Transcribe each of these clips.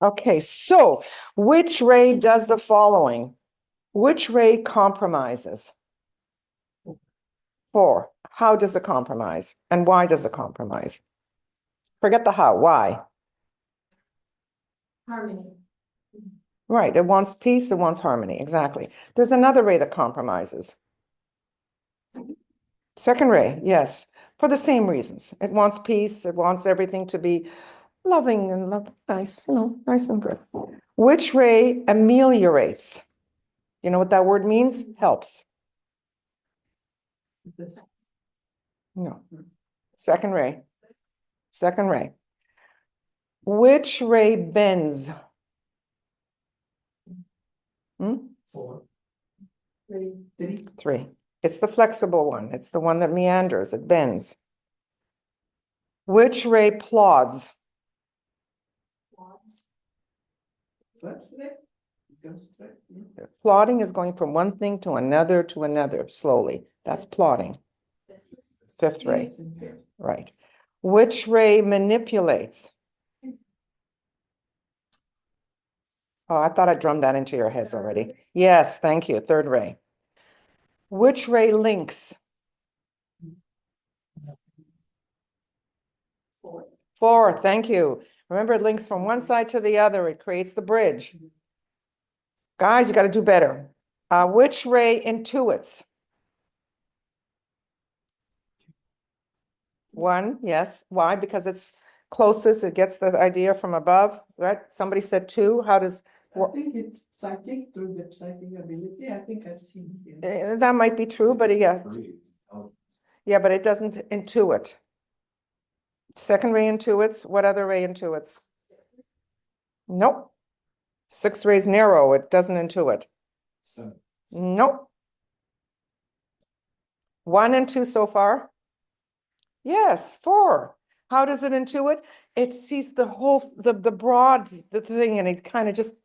Okay, so which ray does the following? Which ray compromises? 4. How does it compromise? And why does it compromise? Forget the how, why? Harmony. Right, it wants peace, it wants harmony, exactly. There's another ray that compromises. Second ray, yes, for the same reasons. It wants peace, it wants everything to be loving and nice, nice and good. Which ray ameliorates? You know what that word means? Helps. No. Second ray. Second ray. Which ray bends? 4. 3. It's the flexible one. It's the one that meanders. It bends. Which ray plods? Plodding is going from one thing to another slowly. That's plodding. 5th ray. Right. Which ray manipulates? Oh, I thought I drummed that into your heads already. Yes, thank you. 3rd ray. Which ray links? 4, thank you. Remember, it links from one side to the other. It creates the bridge. Guys, you got to do better. Which ray intuits? 1, yes. Why? Because it's closest. It gets the idea from above, right? Somebody said 2. How does... I think it's psychic through the psychic ability. I think I've seen it. That might be true, but yeah. Yeah, but it doesn't intuit. Second ray intuits. What other ray intuits? Nope. 6th ray's narrow. It doesn't intuit. Nope. 1 and 2 so far. Yes, 4. How does it intuit? It sees the whole, the broad, the thing, and it kind of just,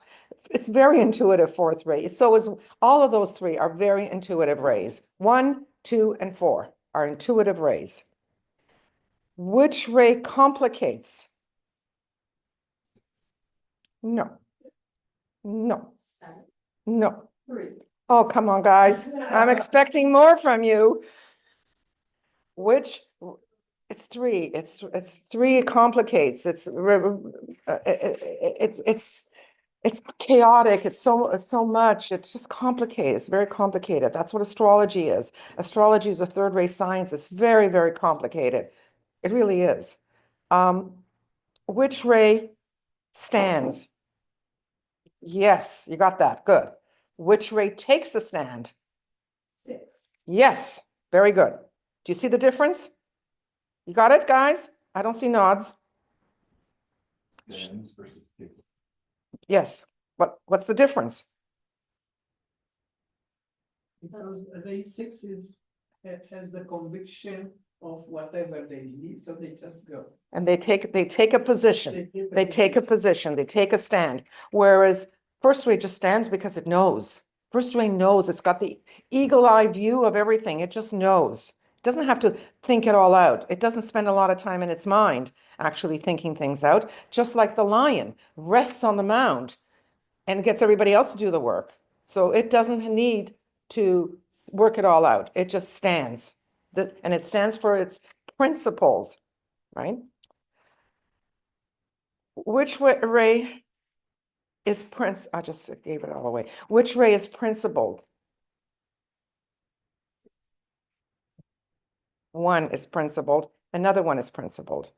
it's very intuitive 4th ray. So is all of those 3 are very intuitive rays. 1, 2, and 4 are intuitive rays. Which ray complicates? No. No. 7. No. 3. Oh, come on, guys. I'm expecting more from you. Which, it's 3. It's 3 complicates. It's chaotic. It's so much. It's just complicated. It's very complicated. That's what astrology is. Astrology is a 3rd ray science. It's very, very complicated. It really is. Which ray stands? Yes, you got that. Good. Which ray takes a stand? 6. Yes, very good. Do you see the difference? You got it, guys? I don't see nods. Yes. What's the difference? Because ray 6 has the conviction of whatever they believe, so they just go. And they take a position. They take a position. They take a stand. Whereas 1st ray just stands because it knows. 1st ray knows. It's got the eagle-eye view of everything. It just knows. It doesn't have to think it all out. It doesn't spend a lot of time in its mind actually thinking things out. Just like the lion rests on the mound and gets everybody else to do the work. So it doesn't need to work it all out. It just stands. And it stands for its principles, right? Which ray is I just gave it all away. Which ray is principled? 1 is principled. Another one is principled.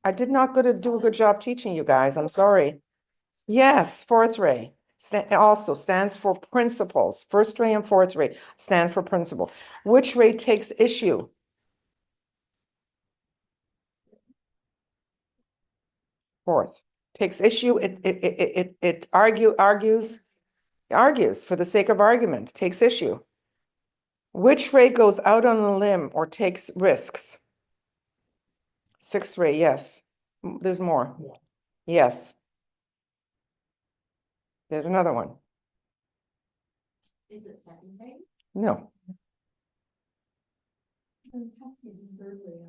I did not do a good job teaching you guys. I'm sorry. Yes, 4th ray also stands for principles. 1st ray and 4th ray stands for principle. Which ray takes issue? 4th. Takes issue. It argues for the sake of argument. Takes issue. Which ray goes out on a limb or takes risks? 6th ray, yes. There's more. Yes. There's another one. Is it 2nd ray? No,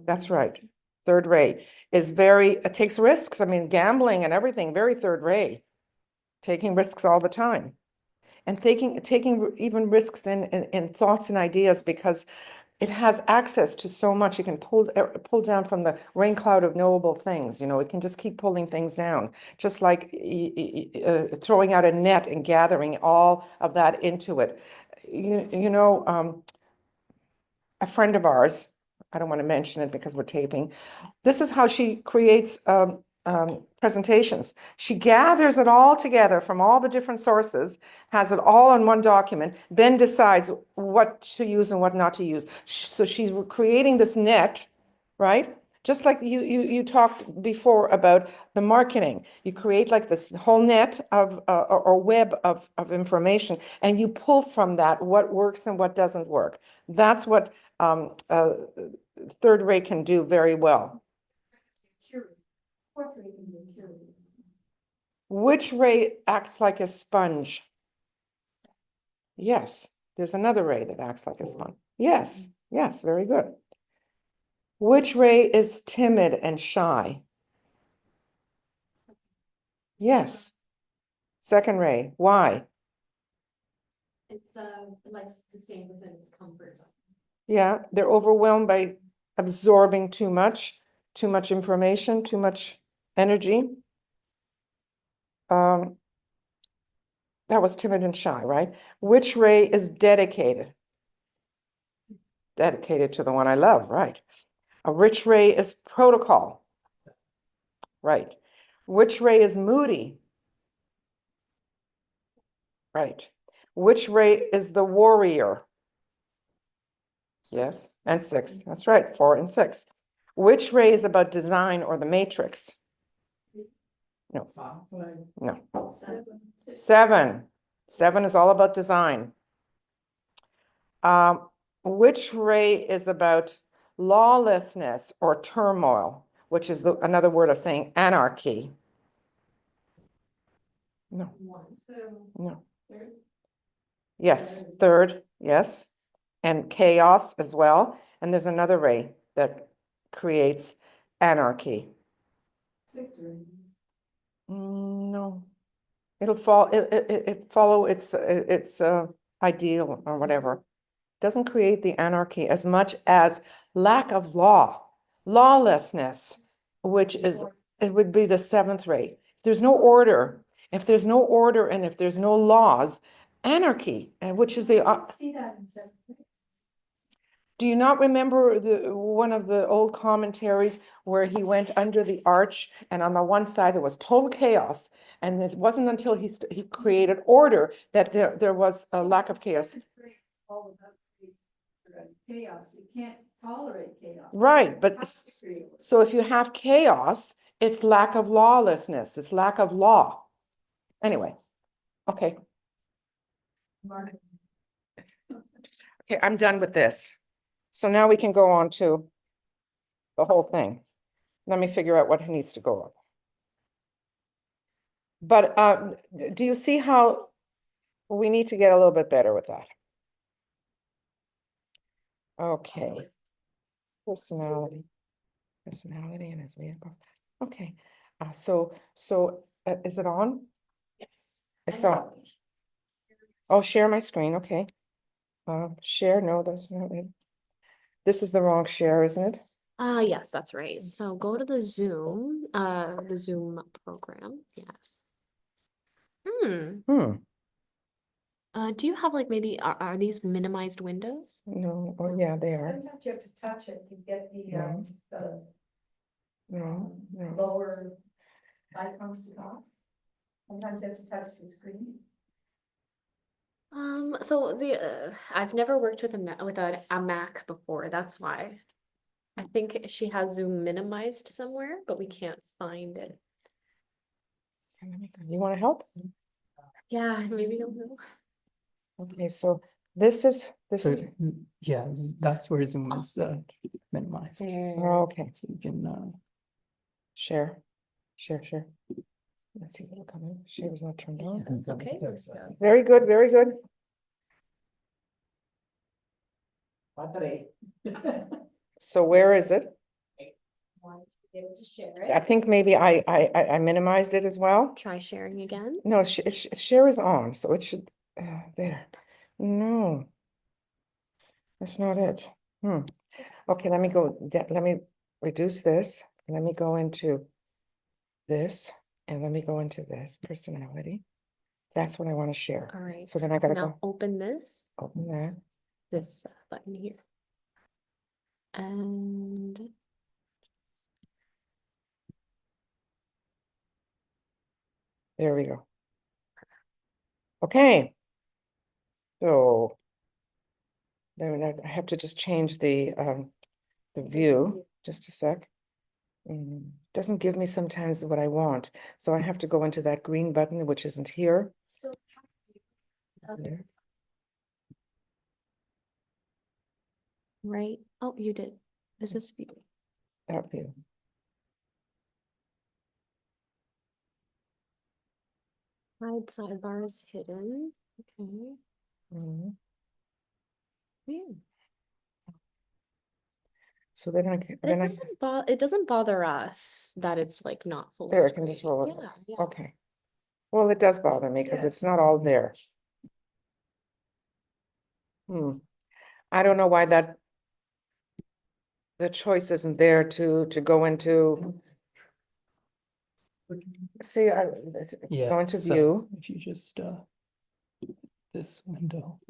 that's right. third ray is very, it takes risks. I mean, gambling and everything, very third ray. Taking risks all the time. And taking even risks in thoughts and ideas, because it has access to so much. You can pull down from the rain cloud of knowable things. You know, it can just keep pulling things down, just like throwing out a net and gathering all of that into it. You know, a friend of ours, I don't want to mention it because we're taping. This is how she creates presentations. She gathers it all together from all the different sources, has it all in one document, then decides what to use and what not to use. So she's creating this net, right? Just like you talked before about the marketing. You create like this whole net of or web of information, and you pull from that what works and what doesn't work. That's what third ray can do very well. Fourth ray can be cured. Which ray acts like a sponge? Yes, there's another ray that acts like a sponge. Yes, yes, very good. Which ray is timid and shy? Yes. Second ray. Why? It likes to stay within its comfort zone. Yeah, they're overwhelmed by absorbing too much information, too much energy. That was timid and shy, right? Which ray is dedicated? Dedicated to the one I love, right? A which ray is protocol? Right. Which ray is moody? Right. Which ray is the warrior? Yes, and 6. That's right, 4 and 6. Which ray is about design or the matrix? No. No. 7. 7 is all about design. Which ray is about lawlessness or turmoil, which is another word of saying anarchy? No. No. Yes, third, yes. And chaos as well. And there's another ray that creates anarchy. No. It'll follow its ideal or whatever. Doesn't create the anarchy as much as lack of law, lawlessness, which is, it would be the 7th ray. If there's no order, and if there's no laws, anarchy, which is the See that in seventh grade. do you not remember one of the old commentaries where he went under the arch and on the one side there was total chaos, and it wasn't until he created order that there was a lack of chaos. Seventh grade is all about chaos. You can't tolerate chaos. Right, but Has to create order. so if you have chaos, it's lack of lawlessness, it's lack of law. Anyway, okay, Marketing. okay, I'm done with this. So now we can go on to the whole thing. Let me figure out what needs to go up. But do you see how we need to get a little bit better with that? Okay. Personality and his vehicle. Okay. So is it on? Yes. It's And on. Oh, share my screen. Okay. Share. No, that's not it. This is the wrong share, isn't it? yes, that's right. So go to the Zoom program. Yes. Do you have like maybe are these minimized windows? No. Oh, yeah, they are. Sometimes you have to touch it to get No. No. lower icons to off. Sometimes you have to touch the screen. So I've never worked with a Mac before. That's why. I think she has Zoom minimized somewhere, but we can't find it. You want to help? Yeah, maybe don't know. Okay, so this is Yeah, that's where Zoom is minimized. oh, okay. So you can Share. Let's see what'll come in. Share is not turned on. That's okay. Very good, very good. So where is it? want to be able to share I it. think maybe I minimized it as well. Try sharing again. No, share is on, so it should, there. No. That's not it. Okay, let me go, let me reduce this. Let me go into this, and let me go into this personality. That's what I want to share. All right. So then I So gotta now go open this open that. button here. And There we go. Okay. So then I have to just change the view, just a sec. Doesn't give me sometimes what I want. So I have to go into that green button, which isn't here. so There. right. Oh, you did. Is this view? That view. Hide sidebar is hidden. Okay. Mhm. Weird. So then It doesn't bother us that it's like not full there, I can just screen. roll it. Yeah, yeah. Okay. Well, it does bother me because it's not all there. I don't know why the choice isn't there to go into, see, Yeah, go into so view. if you just this window.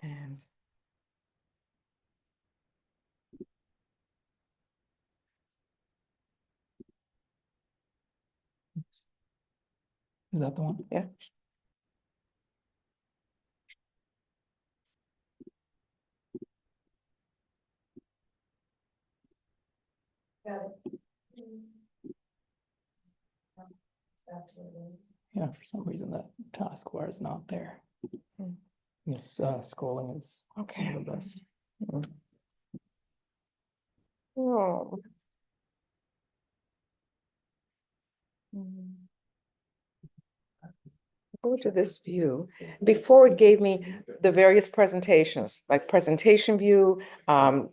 And Is that the one? yeah, Got it. Back to where it is. Yeah, for some reason that taskbar is not there. Hmm. This scrolling is okay. the best. Oh. Go to this view. Before it gave me the various presentations, like presentation view, but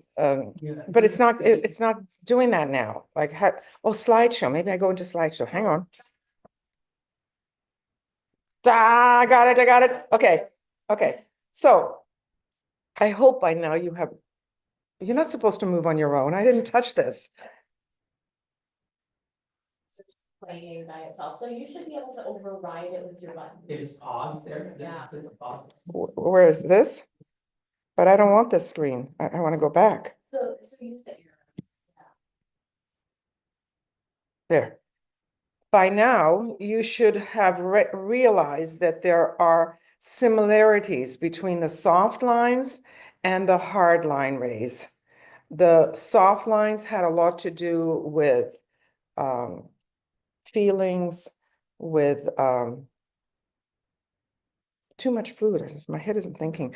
it's not doing that now. Like, oh, slideshow, maybe I go into slideshow, hang on. I got it. Okay. So I hope by now you're not supposed to move on your own. I didn't touch this. It's playing by itself. So you should be able to override it with your button. It's paused there. Yeah. Where is this? But I don't want this screen. I want to go back. So you set your. There. By now, you should have realized that there are similarities between the soft lines and the hard line rays. The soft lines had a lot to do with feelings, with too much food. My head isn't thinking.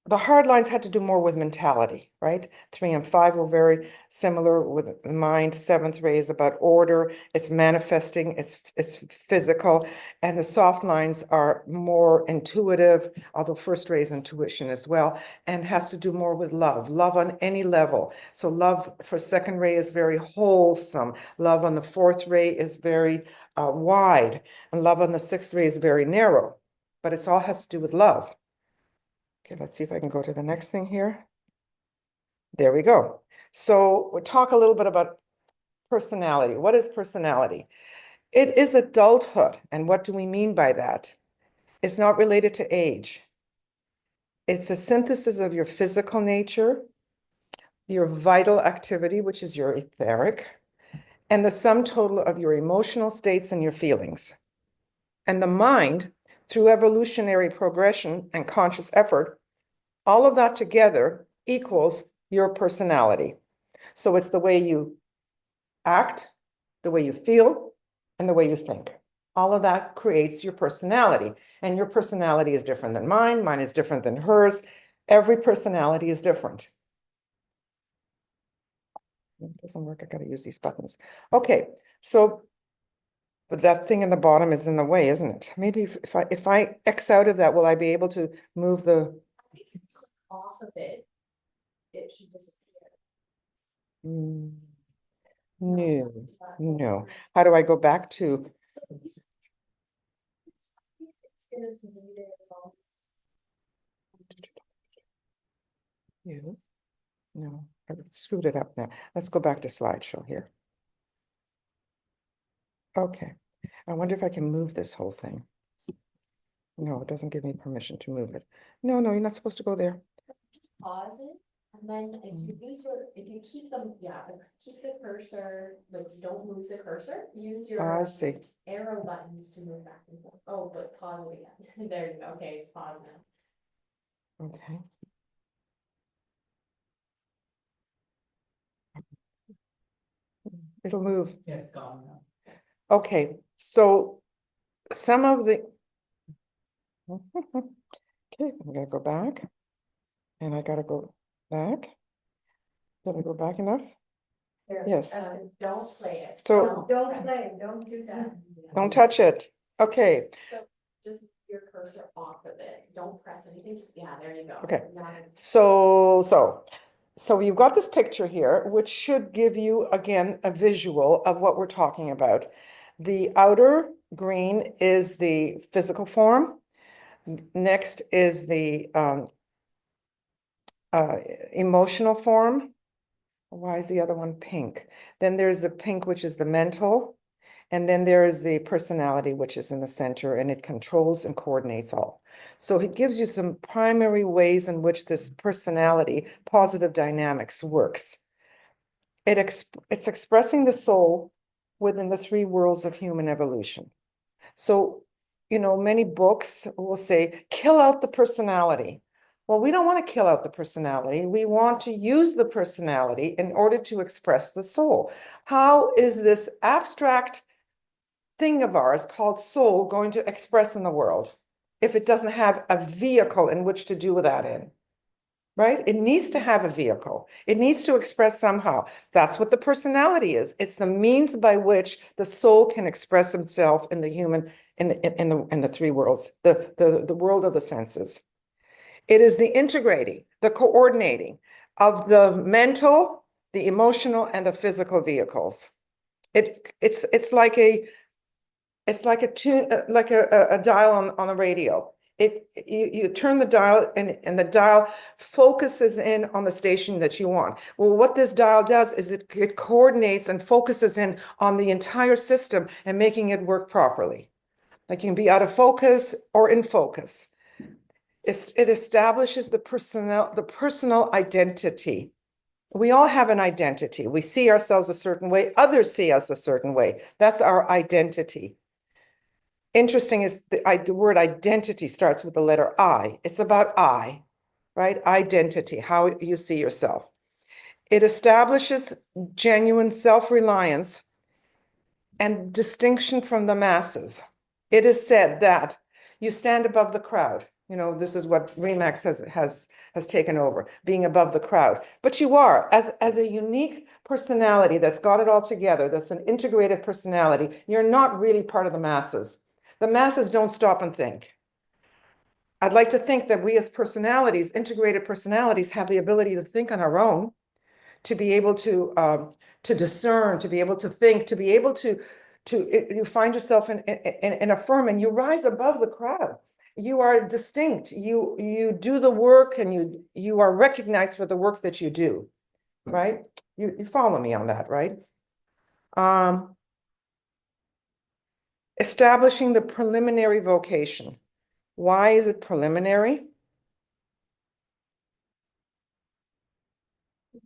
The hard lines had to do more with mentality, right? 3 and 5 were very similar with mind. 7th ray is about order. It's manifesting, it's physical. And the soft lines are more intuitive, although 1st ray is intuition as well, and has to do more with love on any level. So love for 2nd ray is very wholesome. Love on the 4th ray is very wide. And love on the 6th ray is very narrow. But it all has to do with love. Okay, let's see if I can go to the next thing here. There we go. So we'll talk a little bit about personality. What is personality? It is adulthood. And what do we mean by that? It's not related to age. It's a synthesis of your physical nature, your vital activity, which is your etheric, and the sum total of your emotional states and your feelings. And the mind, through evolutionary progression and conscious effort, all of that together equals your personality. So it's the way you act, the way you feel, and the way you think. All of that creates your personality. And your personality is different than mine. Mine is different than hers. Every personality is different. It doesn't work. I got to use these buttons. Okay, so but that thing in the bottom is in the way, isn't it? Maybe if I X out of that, will I be able to move the Off of it. it should disappear. Mm, no, no. How do I go back to, It's gonna see the results. you? No, I screwed it up now. Let's go back to slideshow here. Okay, I wonder if I can move this whole thing. No, it doesn't give me permission to move it. No, no, you're not supposed to go there. Just pause it, and then if you use your, if you keep them, keep the cursor, like don't move the cursor, use your I see. arrow buttons to move back and forth. Oh, but pause it again. There you go. Okay, it's paused now. Okay. It'll move. Yeah, it's gone now. Okay, so some of the. Okay, I'm gonna go back. And I gotta go back. Did I go back enough? There, Yes. Don't play it. So- Don't play, don't do that. Don't touch it. Okay, So just your cursor off of it. Don't press anything. Just, yeah, there you go. Okay. Now it's- so you've got this picture here, which should give you, again, a visual of what we're talking about. The outer green is the physical form. Next is the emotional form. Why is the other one pink? Then there's the pink, which is the mental. And then there is the personality, which is in the center, and it controls and coordinates all. So it gives you some primary ways in which this personality, positive dynamics, works. It's expressing the soul within the three worlds of human evolution. So, many books will say, kill out the personality. Well, we don't want to kill out the personality. We want to use the personality in order to express the soul. How is this abstract thing of ours called soul going to express in the world if it doesn't have a vehicle in which to do that in? Right? It needs to have a vehicle. It needs to express somehow. That's what the personality is. It's the means by which the soul can express himself in the human, in the three worlds, the world of the senses. It is the integrating, the coordinating of the mental, the emotional, and the physical vehicles. It's like a tune, like a dial on a radio. You turn the dial and the dial focuses in on the station that you want. Well, what this dial does is it coordinates and focuses in on the entire system and making it work properly. Like you can be out of focus or in focus. It establishes the personal identity. We all have an identity. We see ourselves a certain way. Others see us a certain way. That's our identity. Interesting is the word identity starts with the letter I. It's about I, right? Identity, how you see yourself. It establishes genuine self-reliance and distinction from the masses. It is said that you stand above the crowd. This is what Remax has taken over, being above the crowd. But you are, as a unique personality that's got it all together, that's an integrated personality, you're not really part of the masses. The masses don't stop and think. I'd like to think that we as personalities, integrated personalities, have the ability to think on our own, to be able to discern, to be able to think, to be able to you find yourself in a firm and you rise above the crowd. You are distinct. You do the work and you are recognized for the work that you do, right? You follow me on that, right? Establishing the preliminary vocation. Why is it preliminary?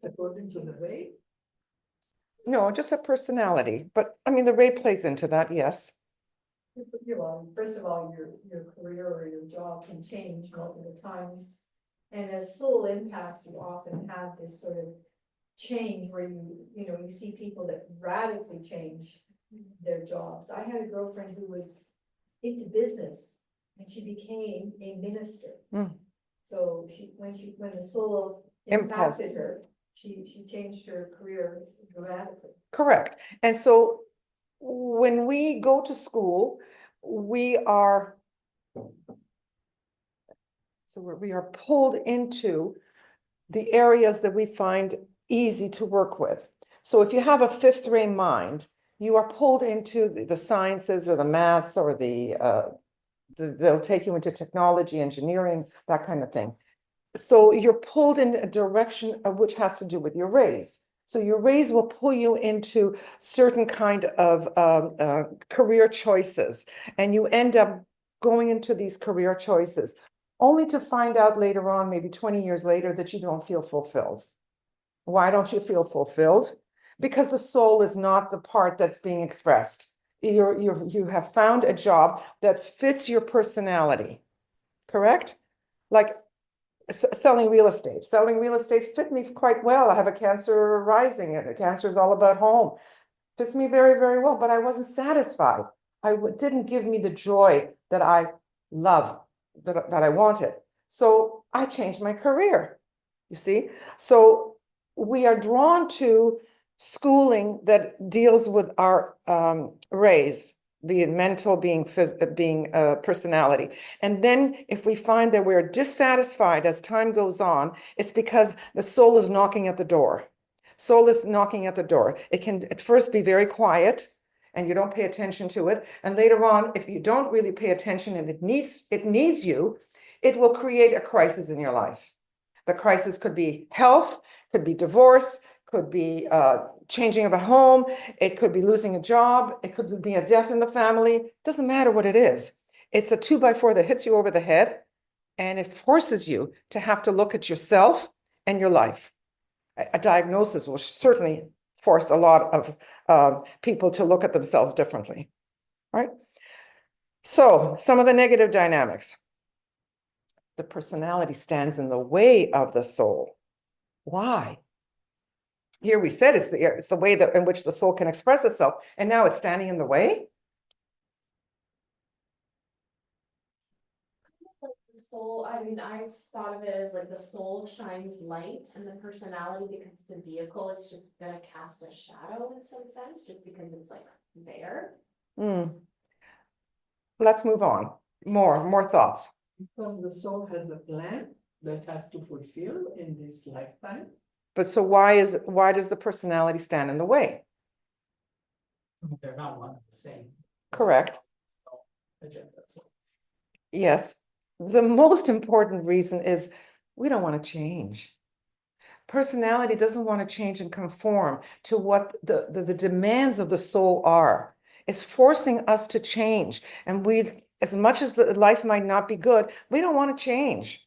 According to the way. No, just a personality. But I mean, the ray plays into that, yes. First of all, your career or your job can change multiple times. And as soul impacts, you often have this sort of change where you see people that radically change their jobs. I had a girlfriend who was into business and she became a minister. Mm. So when the soul Impulse. impacted her, she changed her career dramatically. Correct. And so when we go to school, we are pulled into the areas that we find easy to work with. So if you have a fifth ray mind, you are pulled into the sciences or the maths or they'll take you into technology, engineering, that kind of thing. So you're pulled in a direction of which has to do with your rays. So your rays will pull you into certain kind of career choices, and you end up going into these career choices, only to find out later on, maybe 20 years later, that you don't feel fulfilled. Why don't you feel fulfilled? Because the soul is not the part that's being expressed. You have found a job that fits your personality, correct? Like selling real estate. Selling real estate fit me quite well. I have a Cancer rising, and the Cancer is all about home. Fits me very, very well, but I wasn't satisfied. Didn't give me the joy that I love, that I wanted. So I changed my career, you see? So we are drawn to schooling that deals with our rays, being mental, being personality. And then if we find that we're dissatisfied as time goes on, it's because the soul is knocking at the door. Soul is knocking at the door. It can at first be very quiet and you don't pay attention to it. And later on, if you don't really pay attention and it needs you, it will create a crisis in your life. The crisis could be health, could be divorce, could be changing of a home, it could be losing a job, it could be a death in the family. Doesn't matter what it is. It's a 2x4 that hits you over the head, and it forces you to have to look at yourself and your life. A diagnosis will certainly force a lot of people to look at themselves differently, right? So some of the negative dynamics. The personality stands in the way of the soul. Why? Here we said it's the way that in which the soul can express itself, and now it's standing in the way. The soul, I mean, I've thought of it as like the soul shines light, and the personality, because it's a vehicle, it's just gonna cast a shadow in some sense, just because it's like there. Let's move on. More thoughts. Because the soul has a plan that has to fulfill in this lifetime. But so why does the personality stand in the way? They're not one and the same. Correct. Agenda. So Yes. The most important reason is we don't want to change. Personality doesn't want to change and conform to what the demands of the soul are. It's forcing us to change. And as much as the life might not be good, we don't want to change.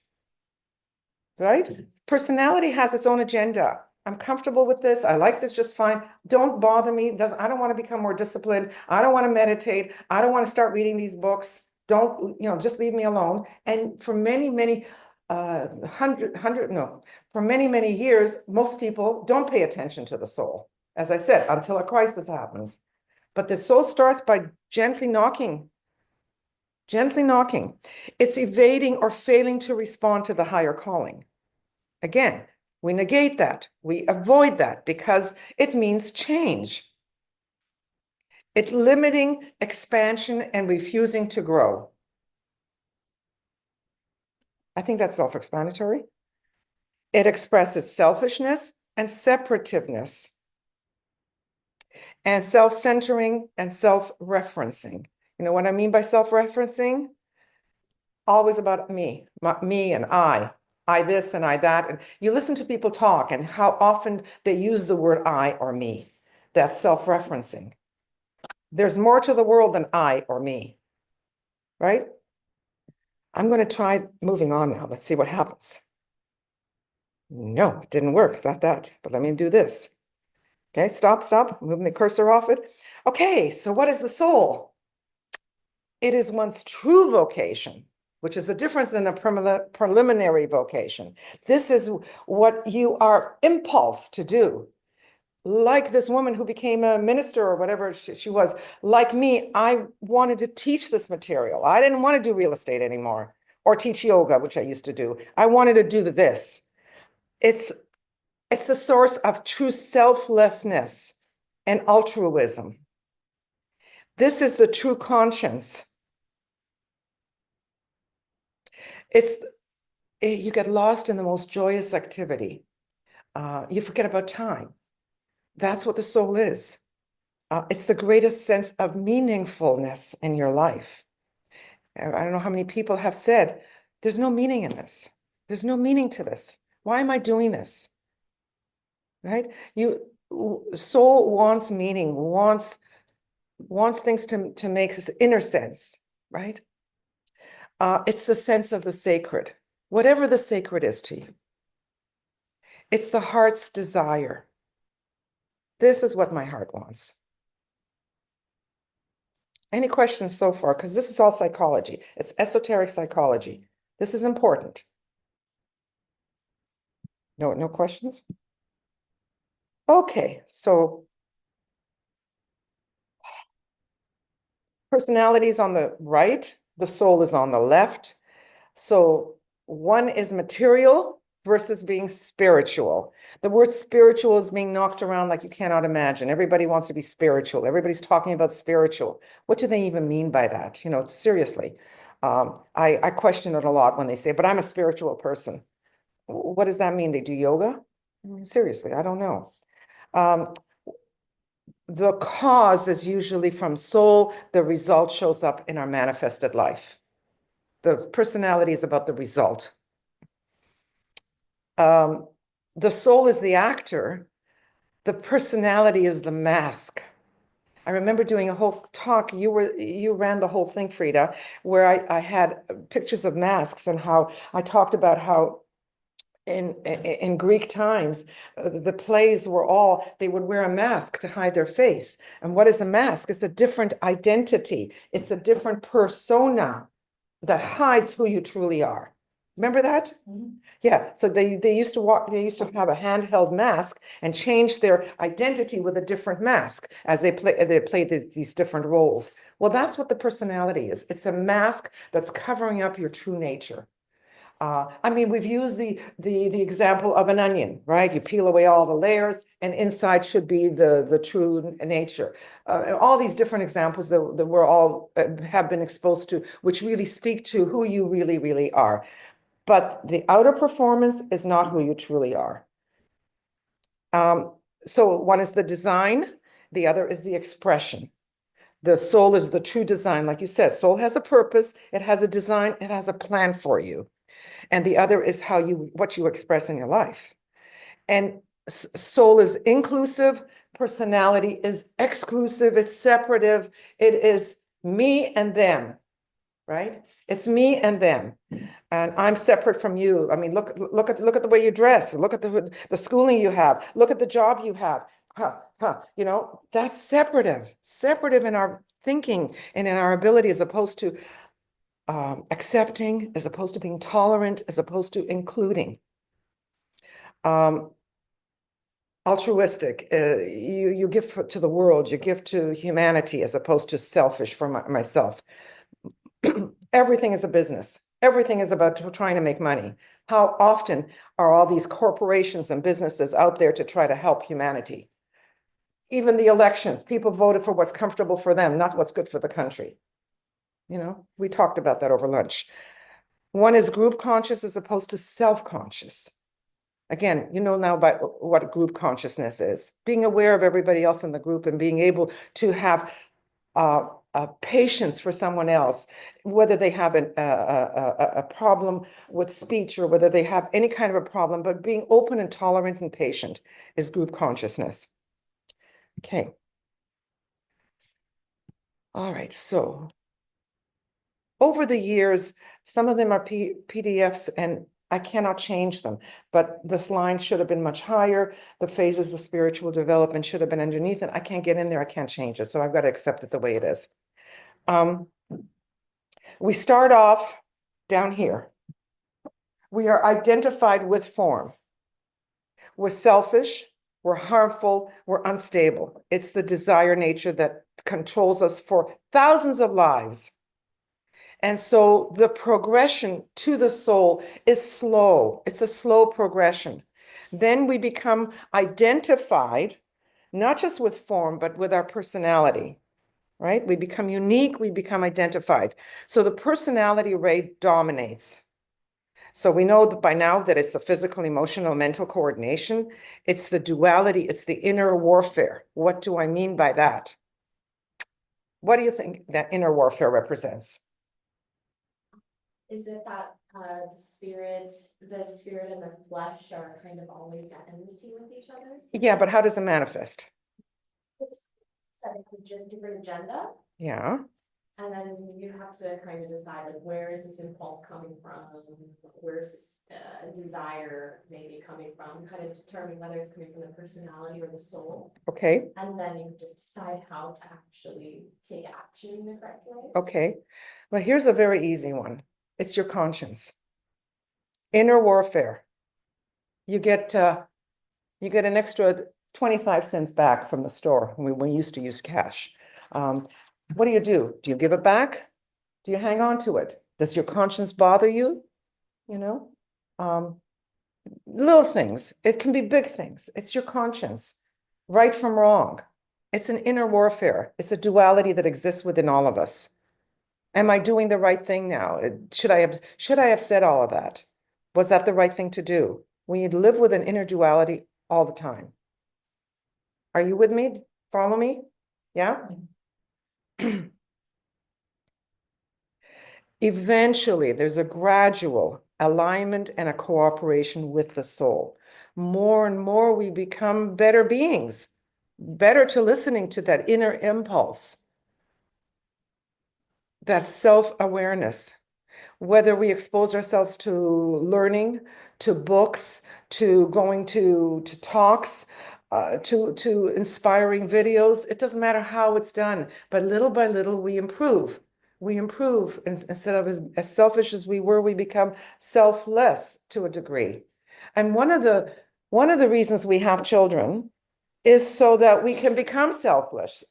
Right? Personality has its own agenda. I'm comfortable with this. I like this just fine. Don't bother me. I don't want to become more disciplined. I don't want to meditate. I don't want to start reading these books. Don't, just leave me alone. And for many, for many years, most people don't pay attention to the soul, as I said, until a crisis happens. But the soul starts by gently knocking. It's evading or failing to respond to the higher calling. Again, we negate that. We avoid that because it means change. It's limiting expansion and refusing to grow. I think that's self-explanatory. It expresses selfishness and separativeness, and self-centering and self-referencing. You know what I mean by self-referencing? Always about me and I this and I that. And you listen to people talk and how often they use the word I or me. That's self-referencing. There's more to the world than I or me, right? I'm going to try moving on now. Let's see what happens. No, it didn't work. Not that, but let me do this. Okay, stop, moving the cursor off it. Okay, so what is the soul? It is one's true vocation, which is a difference than the preliminary vocation. This is what you are impulse to do. Like this woman who became a minister or whatever she was, like me, I wanted to teach this material. I didn't want to do real estate anymore or teach yoga, which I used to do. I wanted to do this. It's the source of true selflessness and altruism. This is the true conscience. It's you get lost in the most joyous activity. You forget about time. That's what the soul is. It's the greatest sense of meaningfulness in your life. I don't know how many people have said, there's no meaning in this. There's no meaning to this. Why am I doing this? Right? Soul wants meaning, wants things to make inner sense, right? It's the sense of the sacred, whatever the sacred is to you. It's the heart's desire. This is what my heart wants. Any questions so far? Because this is all psychology. It's esoteric psychology. This is important. No questions? Okay, so personality is on the right, the soul is on the left. So one is material versus being spiritual. The word spiritual is being knocked around like you cannot imagine. Everybody wants to be spiritual. Everybody's talking about spiritual. What do they even mean by that? You know, seriously. I question it a lot when they say, but I'm a spiritual person. What does that mean? They do yoga? I mean, seriously, I don't know. The cause is usually from soul. The result shows up in our manifested life. The personality is about the result. The soul is the actor. The personality is the mask. I remember doing a whole talk. You ran the whole thing, Frida, where I had pictures of masks and how I talked about how in Greek times, the plays they would wear a mask to hide their face. And what is a mask? It's a different identity. It's a different persona that hides who you truly are. Remember that? Mhm. Yeah. So they used to have a handheld mask and change their identity with a different mask as they played these different roles. Well, that's what the personality is. It's a mask that's covering up your true nature. I mean, we've used the example of an onion, right? You peel away all the layers, and inside should be the true nature. All these different examples that we're all have been exposed to, which really speak to who you really, really are. But the outer performance is not who you truly are. So one is the design, the other is the expression. The soul is the true design, like you said. Soul has a purpose, it has a design, it has a plan for you. And the other is what you express in your life. And soul is inclusive, personality is exclusive, it's separative, it is me and them, right? It's me and them. And I'm separate from you. I mean, look at the way you dress, look at the schooling you have, look at the job you have. You know, that's separative in our thinking and in our ability, as opposed to accepting, as opposed to being tolerant, as opposed to including. Altruistic, you give to the world, you give to humanity, as opposed to selfish for myself. Everything is a business. Everything is about trying to make money. How often are all these corporations and businesses out there to try to help humanity? Even the elections, people voted for what's comfortable for them, not what's good for the country. You know, we talked about that over lunch. One is group conscious as opposed to self-conscious. Again, you know now about what group consciousness is. Being aware of everybody else in the group and being able to have patience for someone else, whether they have a problem with speech or whether they have any kind of a problem, but being open and tolerant and patient is group consciousness. Okay. All right, so over the years, some of them are PDFs and I cannot change them, but this line should have been much higher. The phases of spiritual development should have been underneath it. I can't get in there, I can't change it. So I've got to accept it the way it is. We start off down here. We are identified with form. We're selfish, we're harmful, we're unstable. It's the desire nature that controls us for thousands of lives. And so the progression to the soul is slow. It's a slow progression. Then we become identified, not just with form, but with our personality, right? We become unique, we become identified. So the personality ray dominates. So we know that by now that it's the physical, emotional, mental coordination. It's the duality. It's the inner warfare. What do I mean by that? What do you think that inner warfare represents? Is it that the spirit and the flesh are kind of always at enmity with each other? Yeah, but how does it manifest? It's setting a different agenda, Yeah, and then you have to kind of decide, like, where is this impulse coming from? Where is this desire maybe coming from? Kind of determine whether it's coming from the personality or the soul. okay, And then you have to decide how to actually take action in the correct way. okay. Well, here's a very easy one. It's your conscience. Inner warfare. You get an extra 25 cents back from the store when we used to use cash. What do? Do you give it back? Do you hang on to it? Does your conscience bother you? You know, little things. It can be big things. It's your conscience, right from wrong. It's an inner warfare. It's a duality that exists within all of us. Am I doing the right thing now? Should I have said all of that? Was that the right thing to do? We live with an inner duality all the time. Are you with me? Follow me? Yeah? Eventually, there's a gradual alignment and a cooperation with the soul. More and more, we become better beings, better to listening to that inner impulse, that self-awareness. Whether we expose ourselves to learning, to books, to going to talks, to inspiring videos, it doesn't matter how it's done, but little by little we improve. We improve, and instead of as selfish as we were, we become selfless to a degree. And one of the reasons we have children is so that we can become selfless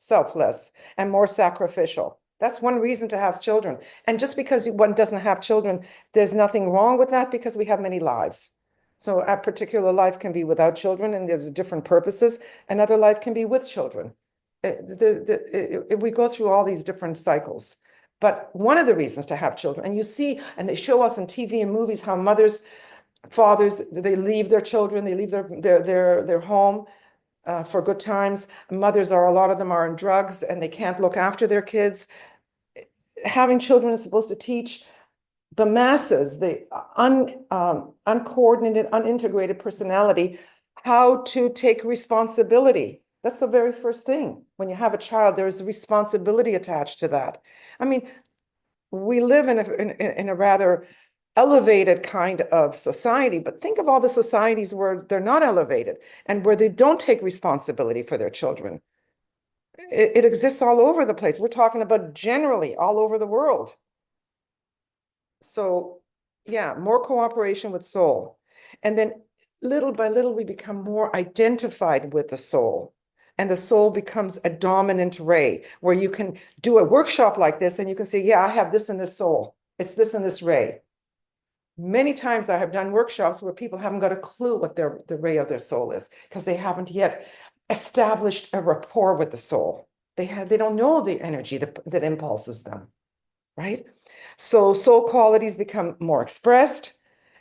and more sacrificial. That's one reason to have children. And just because one doesn't have children, there's nothing wrong with that because we have many lives. So a particular life can be without children and there's different purposes. Another life can be with children. We go through all these different cycles. But one of the reasons to have children, and you see, and they show us in TV and movies how mothers, fathers, they leave their children, they leave their home for good times. Mothers a lot of them are on drugs and they can't look after their kids. Having children is supposed to teach the masses, the uncoordinated, unintegrated personality, how to take responsibility. That's the very first thing. When you have a child, there is a responsibility attached to that. I mean, we live in a rather elevated kind of society, but think of all the societies where they're not elevated and where they don't take responsibility for their children. It exists all over the place. We're talking about generally all over the world. So yeah, more cooperation with soul. And then little by little, we become more identified with the soul. And the soul becomes a dominant ray where you can do a workshop like this and you can say, yeah, I have this in this soul. It's this in this ray. Many times I have done workshops where people haven't got a clue what the ray of their soul is because they haven't yet established a rapport with the soul. They don't know the energy that impulses them, right? So soul qualities become more expressed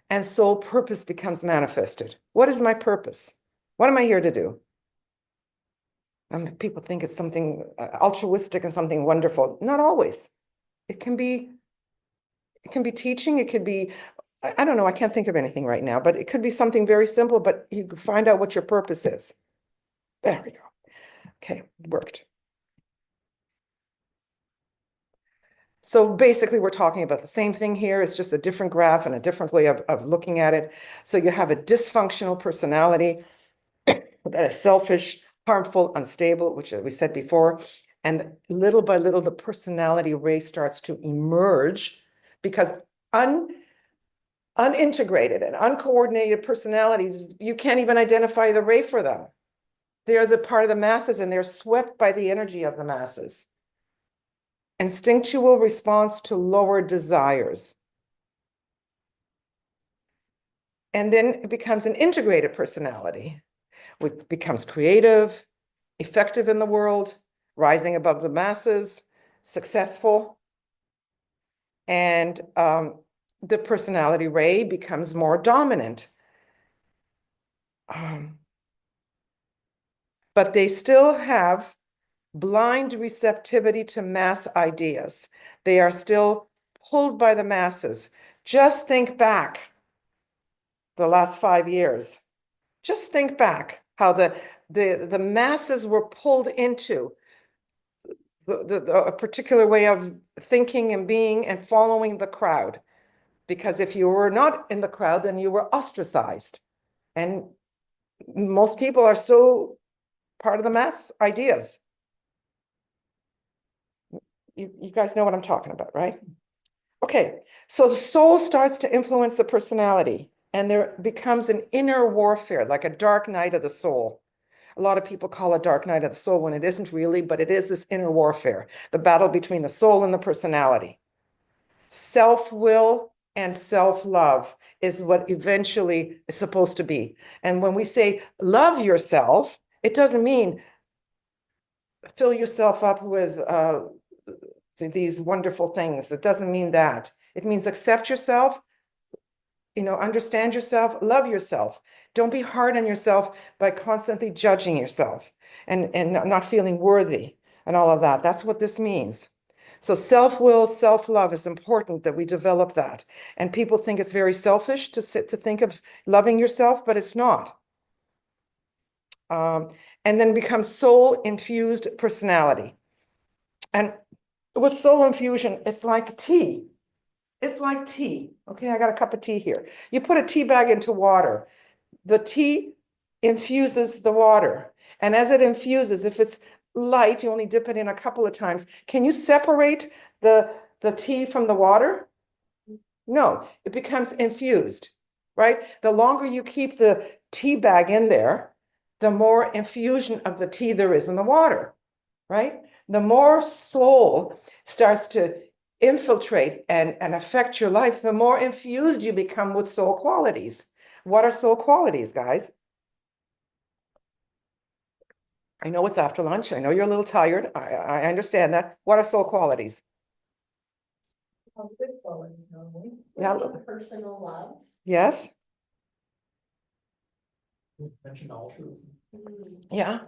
and soul purpose becomes manifested. What is my purpose? What am I here to do? People think it's something altruistic and something wonderful. Not always. It can be teaching. It could be, I don't know, I can't think of anything right now, but it could be something very simple, but you can find out what your purpose is. There we go. Okay, worked. So basically, we're talking about the same thing here. It's just a different graph and a different way of looking at it. So you have a dysfunctional personality that is selfish, harmful, unstable, which we said before. And little by little, the personality ray starts to emerge because unintegrated and uncoordinated personalities, you can't even identify the ray for them. They're the part of the masses and they're swept by the energy of the masses. Instinctual response to lower desires. And then it becomes an integrated personality, which becomes creative, effective in the world, rising above the masses, successful. And the personality ray becomes more dominant. But they still have blind receptivity to mass ideas. They are still pulled by the masses. Just think back the last 5 years. Just think back how the masses were pulled into a particular way of thinking and being and following the crowd. Because if you were not in the crowd, then you were ostracized. And most people are still part of the mass ideas. You guys know what I'm talking about, right? Okay, so the soul starts to influence the personality, and there becomes an inner warfare, like a dark night of the soul. A lot of people call it dark night of the soul when it isn't really, but it is this inner warfare, the battle between the soul and the personality. Self-will and self-love is what eventually is supposed to be. And when we say love yourself, it doesn't mean fill yourself up with these wonderful things. It doesn't mean that. It means accept yourself, understand yourself, love yourself. Don't be hard on yourself by constantly judging yourself and not feeling worthy and all of that. That's what this means. So self-will, self-love is important that we develop that. And people think it's very selfish to think of loving yourself, but it's not. And then becomes soul-infused personality. And with soul infusion, it's like tea. It's like tea. Okay, I got a cup of tea here. You put a tea bag into water. The tea infuses the water. And as it infuses, if it's light, you only dip it in a couple of times. Can you separate the tea from the water? No, it becomes infused, right? The longer you keep the tea bag in there, the more infusion of the tea there is in the water, right? The more soul starts to infiltrate and affect your life, the more infused you become with soul qualities. What are soul qualities, guys? I know it's after lunch. I know you're a little tired. I understand that. What are soul qualities? Good qualities, normally. Yeah. Personal love. Yes. Mention altruism. Yeah.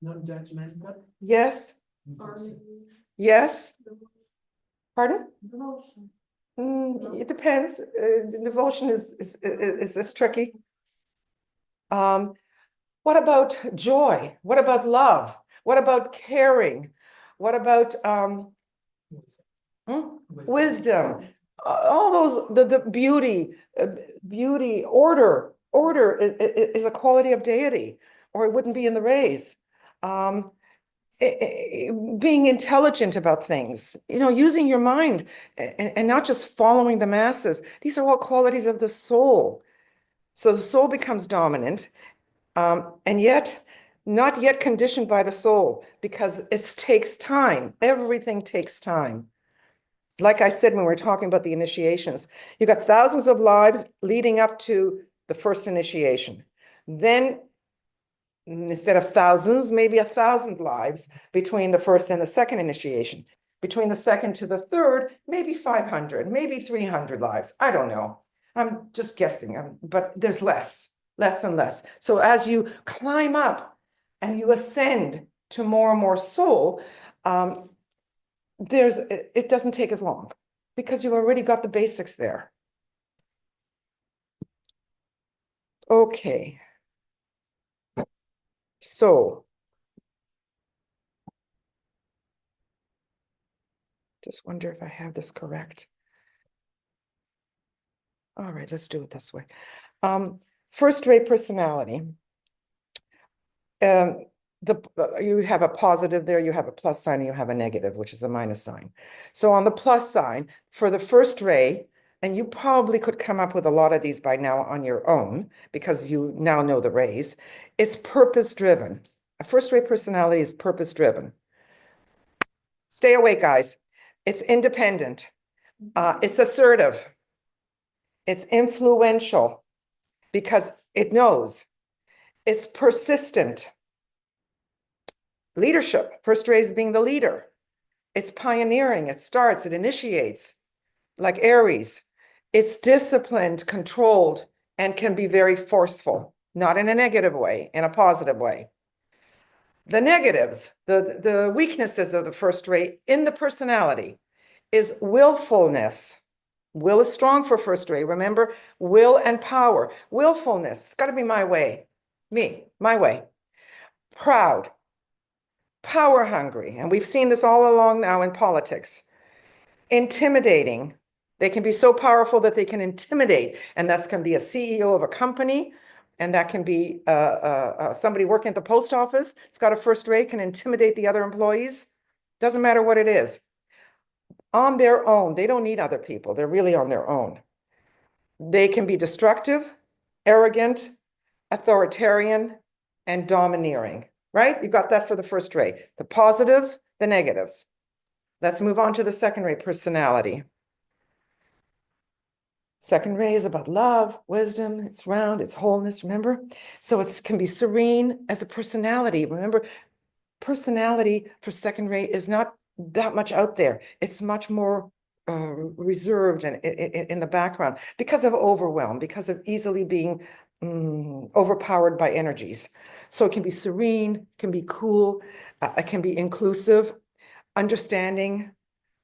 Non-judgmental. Yes. Inclusive. Yes. Pardon? Devotion. It depends. Devotion is tricky. What about joy? What about love? What about caring? What about wisdom? All those, the beauty, order. Order is a quality of deity, or it wouldn't be in the rays. Being intelligent about things, using your mind and not just following the masses. These are all qualities of the soul. So the soul becomes dominant, and yet not yet conditioned by the soul, because it takes time. Everything takes time. Like I said, when we were talking about the initiations, you got thousands of lives leading up to the first initiation. Then instead of thousands, maybe 1,000 lives between the first and the second initiation. Between the second to the third, maybe 500, maybe 300 lives. I don't know. I'm just guessing, but there's less and less. So as you climb up and you ascend to more and more soul, it doesn't take as long because you've already got the basics there. Okay. So just wonder if I have this correct. All right, let's do it this way. First-rate personality. You have a positive there, you have a plus sign, and you have a negative, which is a minus sign. So on the plus sign, for the first ray, and you probably could come up with a lot of these by now on your own, because you now know the rays, it's purpose-driven. A first-rate personality is purpose-driven. Stay awake, guys. It's independent. It's assertive. It's influential because it knows. It's persistent. Leadership, first ray is being the leader. It's pioneering, it starts, it initiates, like Aries. It's disciplined, controlled, and can be very forceful, not in a negative way, in a positive way. The negatives, the weaknesses of the first rate in the personality is willfulness. Will is strong for first rate. Remember, will and power. Willfulness, it's got to be my way. My way. Proud, power hungry, and we've seen this all along now in politics. Intimidating. They can be so powerful that they can intimidate, and that's can be a CEO of a company, and that can be somebody working at the post office. It's got a first rate, can intimidate the other employees. Doesn't matter what it is. On their own, they don't need other people. They're really on their own. They can be destructive, arrogant, authoritarian, and domineering, right? You got that for the first rate. The positives, the negatives. Let's move on to the second rate personality. Second ray is about love, wisdom, it's round, it's wholeness, remember? So it can be serene as a personality. Remember, personality for second ray is not that much out there. It's much more reserved and in the background because of overwhelm, because of easily being overpowered by energies. So it can be serene, can be cool, it can be inclusive, understanding,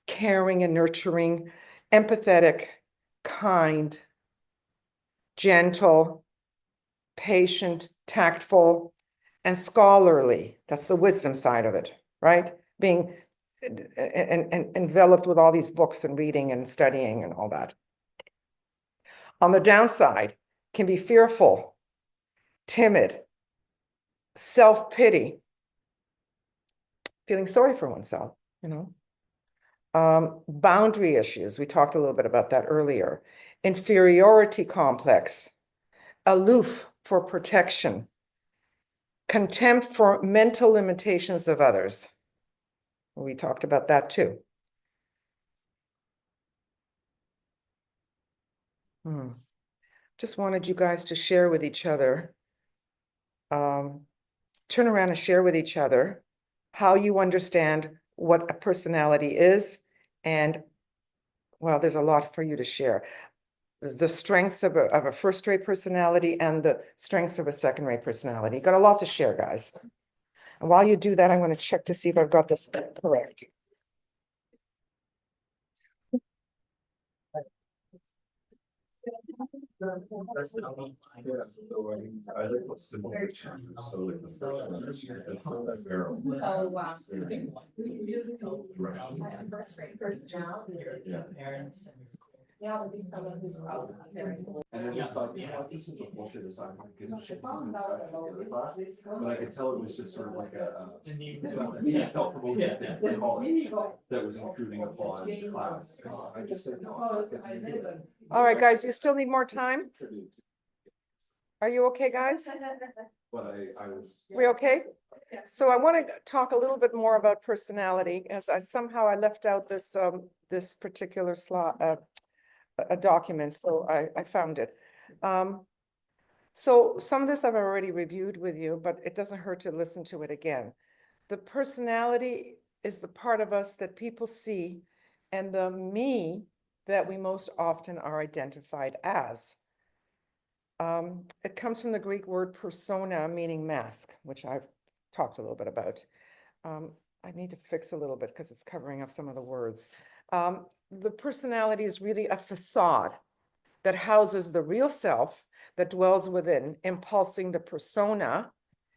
caring and nurturing, empathetic, kind, gentle, patient, tactful, and scholarly. That's the wisdom side of it, right? Being enveloped with all these books and reading and studying and all that. On the downside, can be fearful, timid, self-pity, feeling sorry for oneself, you know. Boundary issues, we talked a little bit about that earlier. Inferiority complex, aloof for protection, contempt for mental limitations of others. We talked about that too. Just wanted you guys to share with each other, turn around and share with each other how you understand what a personality is. And well, there's a lot for you to share. The strengths of a first-rate personality and the strengths of a second-rate personality. Got a lot to share, guys. And while you do that, I'm going to check to see if I've got this correct. Oh, wow. Yeah, would be someone who's probably very cool. And then it's like, this is a bullshit assignment, because it's but I could tell it was just sort of like a self-promotion thing for college that was intruding upon class. I just said, no. All right, guys, you still need more time? Are you okay, guys? But I was. We okay? So I want to talk a little bit more about personality, as I somehow left out this this particular slide, a document, so I found it. So some of this I've already reviewed with you, but it doesn't hurt to listen to it again. The personality is the part of us that people see, and the me that we most often are identified as. It comes from the Greek word persona, meaning mask, which I've talked a little bit about. I need to fix a little bit because it's covering up some of the words. The personality is really a facade that houses the real self that dwells within, impulsing the persona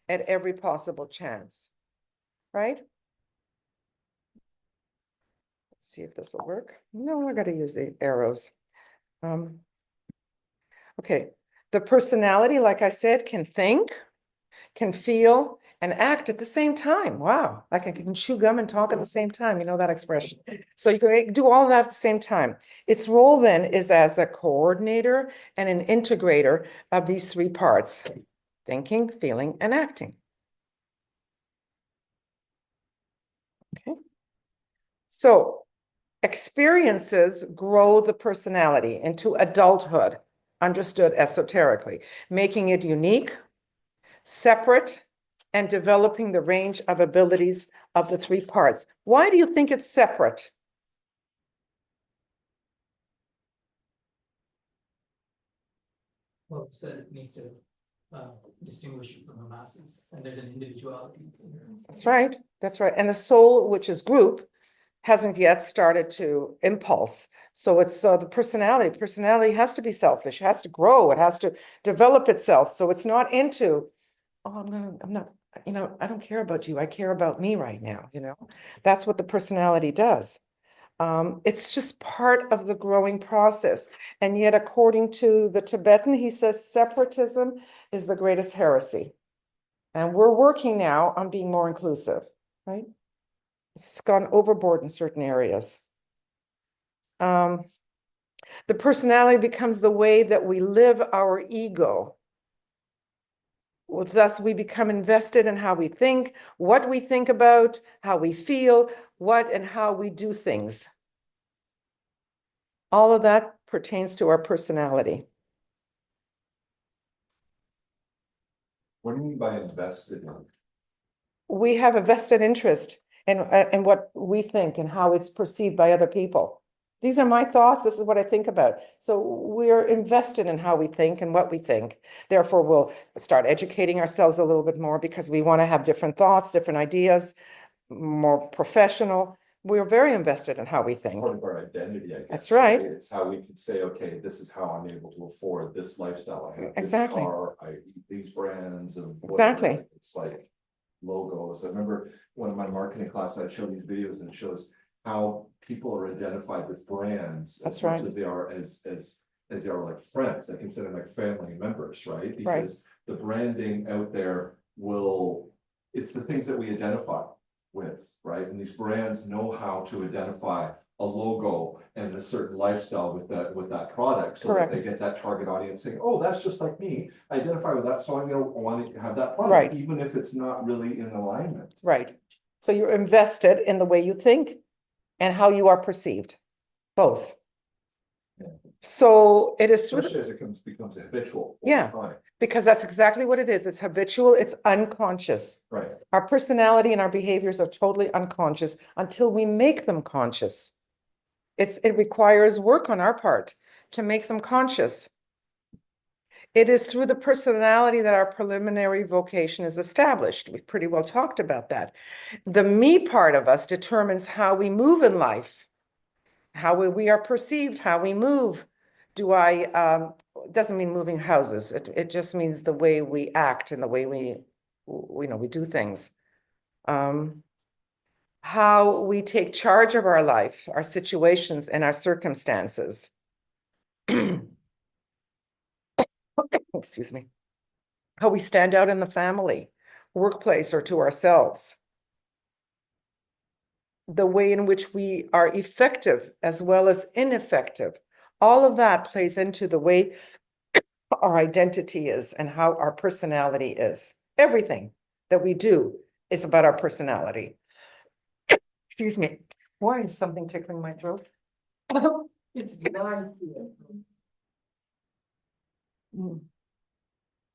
at every possible chance, right? Let's see if this will work. No, I got to use the arrows. Okay, the personality, like I said, can think, can feel, and act at the same time. Wow, like I can chew gum and talk at the same time. You know that expression. So you can do all that at the same time. Its role then is as a coordinator and an integrator of these three parts: thinking, feeling, and acting. Okay. So experiences grow the personality into adulthood, understood esoterically, making it unique, separate, and developing the range of abilities of the three parts. Why do you think it's separate? Well, so it needs to distinguish it from the masses, and there's an individuality in there. That's right. That's right. And the soul, which is group, hasn't yet started to impulse. So it's the personality. Personality has to be selfish, has to grow, it has to develop itself. So it's not into, oh, I'm not, I don't care about you. I care about me right now, That's what the personality does. It's just part of the growing process. And yet, according to the Tibetan, he says separatism is the greatest heresy. And we're working now on being more inclusive, right? It's gone overboard in certain areas. The personality becomes the way that we live our ego. Thus, we become invested in how we think, what we think about, how we feel, what and how we do things. All of that pertains to our personality. What do you mean by invested in? We have a vested interest in what we think and how it's perceived by other people. These are my thoughts. This is what I think about. So we're invested in how we think and what we think. Therefore, we'll start educating ourselves a little bit more because we want to have different thoughts, different ideas, more professional. We're very invested in how we think. Part of our identity, I guess. That's right. It's how we can say, okay, this is how I'm able to afford this lifestyle. I have Exactly. this car, I eat these brands of Exactly. It's like logos. I remember one of my marketing classes, I'd show these videos and it shows how people are identified with brands That's as much right. as they are as they are like friends. They consider them like family members, right? Right. Because the branding out there it's the things that we identify with, right? And these brands know how to identify a logo and a certain lifestyle with that product, so Correct. that they get that target audience saying, oh, that's just like me. I identify with that, so I'm gonna want to have that product, Right. even if it's not really in alignment. Right. So you're invested in the way you think and how you are perceived, both. Yeah. So it is through Especially as it becomes habitual. over Yeah. time. because that's exactly what it is. It's habitual, it's unconscious. Right. Our personality and our behaviors are totally unconscious until we make them conscious. It requires work on our part to make them conscious. It is through the personality that our preliminary vocation is established. We pretty well talked about that. The me part of us determines how we move in life, how we are perceived, how we move. Doesn't mean moving houses. It just means the way we act and the way we do things. How we take charge of our life, our situations, and our circumstances. Excuse me. How we stand out in the family, workplace, or to ourselves. The way in which we are effective as well as ineffective. All of that plays into the way our identity is and how our personality is. Everything that we do is about our personality. Excuse me. Why is something tickling my throat? It's blind here.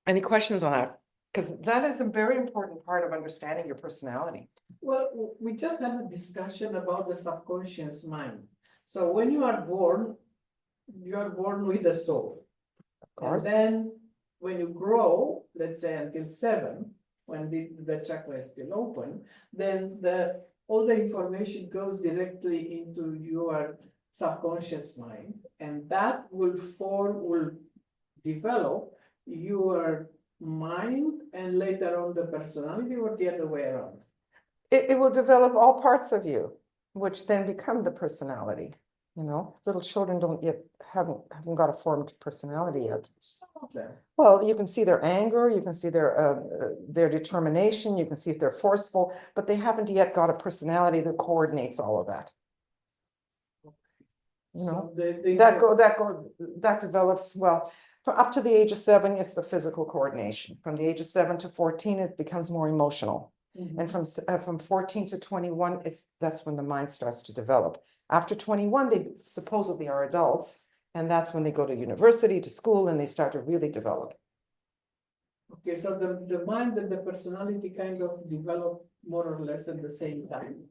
Any questions on that? Because that is a very important part of understanding your personality. Well, we just had a discussion about the subconscious mind. So when you are born with a soul. Of course. And then when you grow, let's say until 7, when the chakra is still open, then all the information goes directly into your subconscious mind, and that will develop your mind and later on the personality, or the other way around. It will develop all parts of you, which then become the personality. Little children haven't got a formed personality yet. Some of them. Well, you can see their anger, you can see their determination, you can see if they're forceful, but they haven't yet got a personality that coordinates all of that. So That develops, well, for up to the age of 7, it's the physical coordination. From the age of 7 to 14, it becomes more emotional. And from 14 to 21, that's when the mind starts to develop. After 21, they supposedly are adults, and that's when they go to university, to school, and they start to really develop. Okay, so the mind and the personality kind of develop more or less at the same time.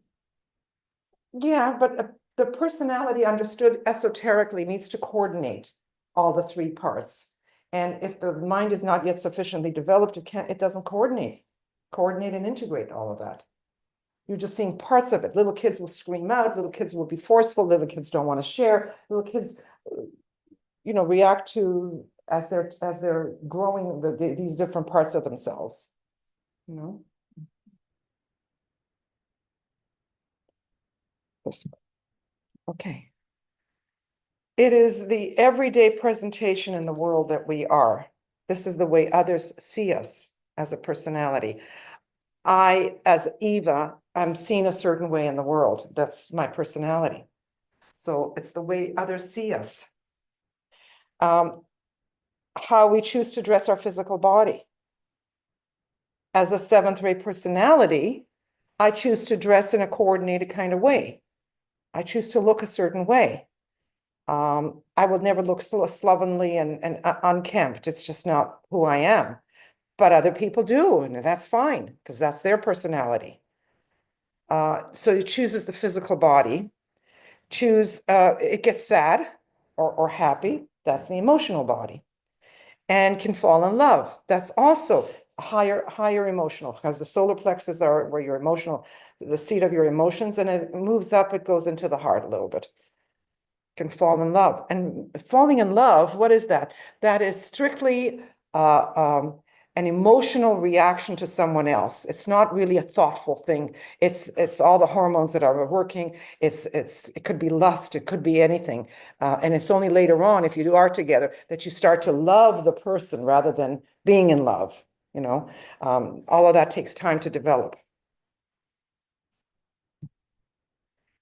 Yeah, but the personality understood esoterically needs to coordinate all the three parts. And if the mind is not yet sufficiently developed, it doesn't coordinate and integrate all of that. You're just seeing parts of it. Little kids will scream out, little kids will be forceful, little kids don't want to share, little kids, react to as they're growing these different parts of themselves, Okay. It is the everyday presentation in the world that we are. This is the way others see us as a personality. I, as Eva, I'm seen a certain way in the world. That's my personality. So it's the way others see us. How we choose to dress our physical body. As a seventh ray personality, I choose to dress in a coordinated kind of way. I choose to look a certain way. I will never look slovenly and unkempt. It's just not who I am. But other people do, and that's fine, because that's their personality. So it chooses the physical body. It gets sad or happy. That's the emotional body. And can fall in love. That's also higher emotional, because the solar plexus are where your emotional, the seat of your emotions, and it moves up, it goes into the heart a little bit. Can fall in love. And falling in love, what is that? That is strictly an emotional reaction to someone else. It's not really a thoughtful thing. It's all the hormones that are working. It could be lust, it could be anything. And it's only later on, if you are together, that you start to love the person rather than being in love. All of that takes time to develop.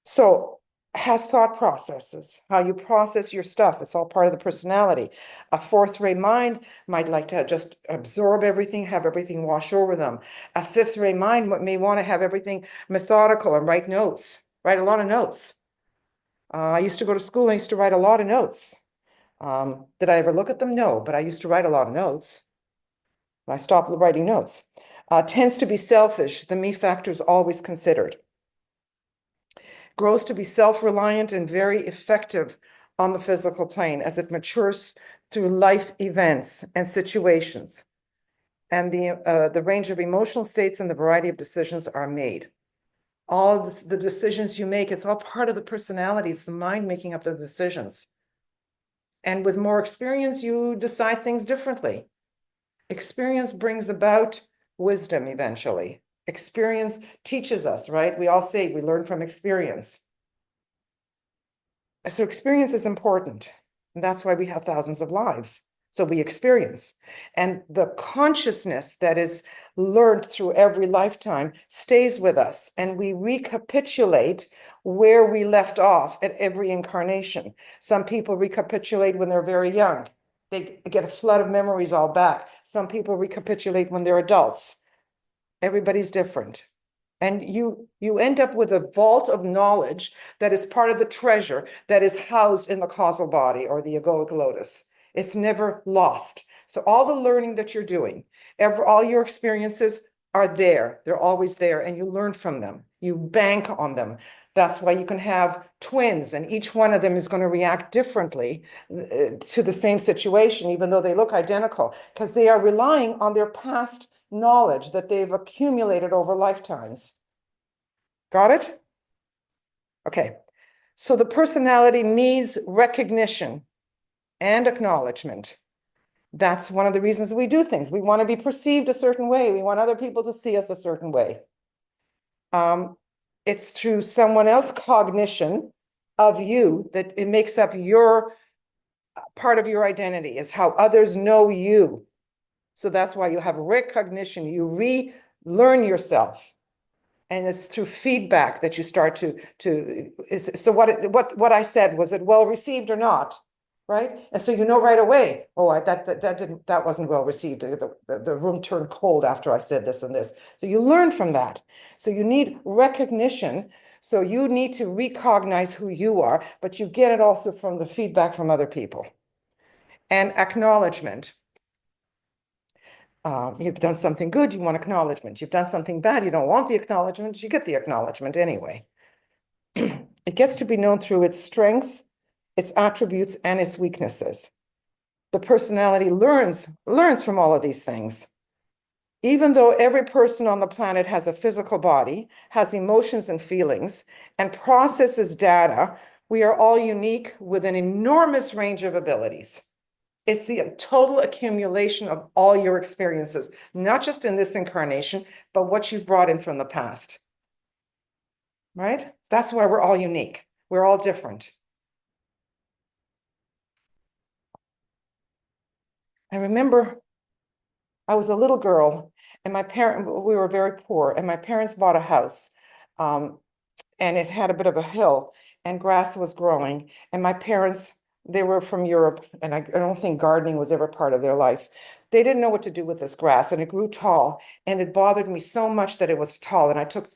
So has thought processes, how you process your stuff. It's all part of the personality. A fourth ray mind might like to just absorb everything, have everything wash over them. A fifth ray mind may want to have everything methodical and write a lot of notes. I used to go to school, I used to write a lot of notes. Did I ever look at them? No, but I used to write a lot of notes. I stopped writing notes. Tends to be selfish. The me factor is always considered. Grows to be self-reliant and very effective on the physical plane as it matures through life events and situations. And the range of emotional states and the variety of decisions are made. All of the decisions you make, it's all part of the personality. It's the mind making up the decisions. And with more experience, you decide things differently. Experience brings about wisdom eventually. Experience teaches us, right? We all say we learn from experience. So experience is important. And that's why we have thousands of lives. So we experience. And the consciousness that is learned through every lifetime stays with us. And we recapitulate where we left off at every incarnation. Some people recapitulate when they're very young. They get a flood of memories all back. Some people recapitulate when they're adults. Everybody's different. And you end up with a vault of knowledge that is part of the treasure that is housed in the causal body or the egoic lotus. It's never lost. So all the learning that you're doing, all your experiences are there. They're always there, and you learn from them. You bank on them. That's why you can have twins, and each one of them is going to react differently to the same situation, even though they look identical, because they are relying on their past knowledge that they've accumulated over lifetimes. Got it? Okay. So the personality needs recognition and acknowledgement. That's one of the reasons we do things. We want to be perceived a certain way. We want other people to see us a certain way. It's through someone else's cognition of you that it makes up your part of your identity, is how others know you. So that's why you have recognition. You relearn yourself. And it's through feedback that you start so what I said, was it well received or not? Right? And so you know right away, oh, that wasn't well received. The room turned cold after I said this and this. So you learn from that. So you need recognition. So you need to recognize who you are, but you get it also from the feedback from other people. And acknowledgement. You've done something good, you want acknowledgement. You've done something bad, you don't want the acknowledgement, you get the acknowledgement anyway. It gets to be known through its strengths, its attributes, and its weaknesses. The personality learns from all of these things. Even though every person on the planet has a physical body, has emotions and feelings, and processes data, we are all unique with an enormous range of abilities. It's the total accumulation of all your experiences, not just in this incarnation, but what you've brought in from the past. Right? That's why we're all unique. We're all different. I remember I was a little girl and we were very poor, and my parents bought a house. And it had a bit of a hill and grass was growing. And my parents, they were from Europe, and I don't think gardening was ever part of their life. They didn't know what to do with this grass, and it grew tall, and it bothered me so much that it was tall. And I took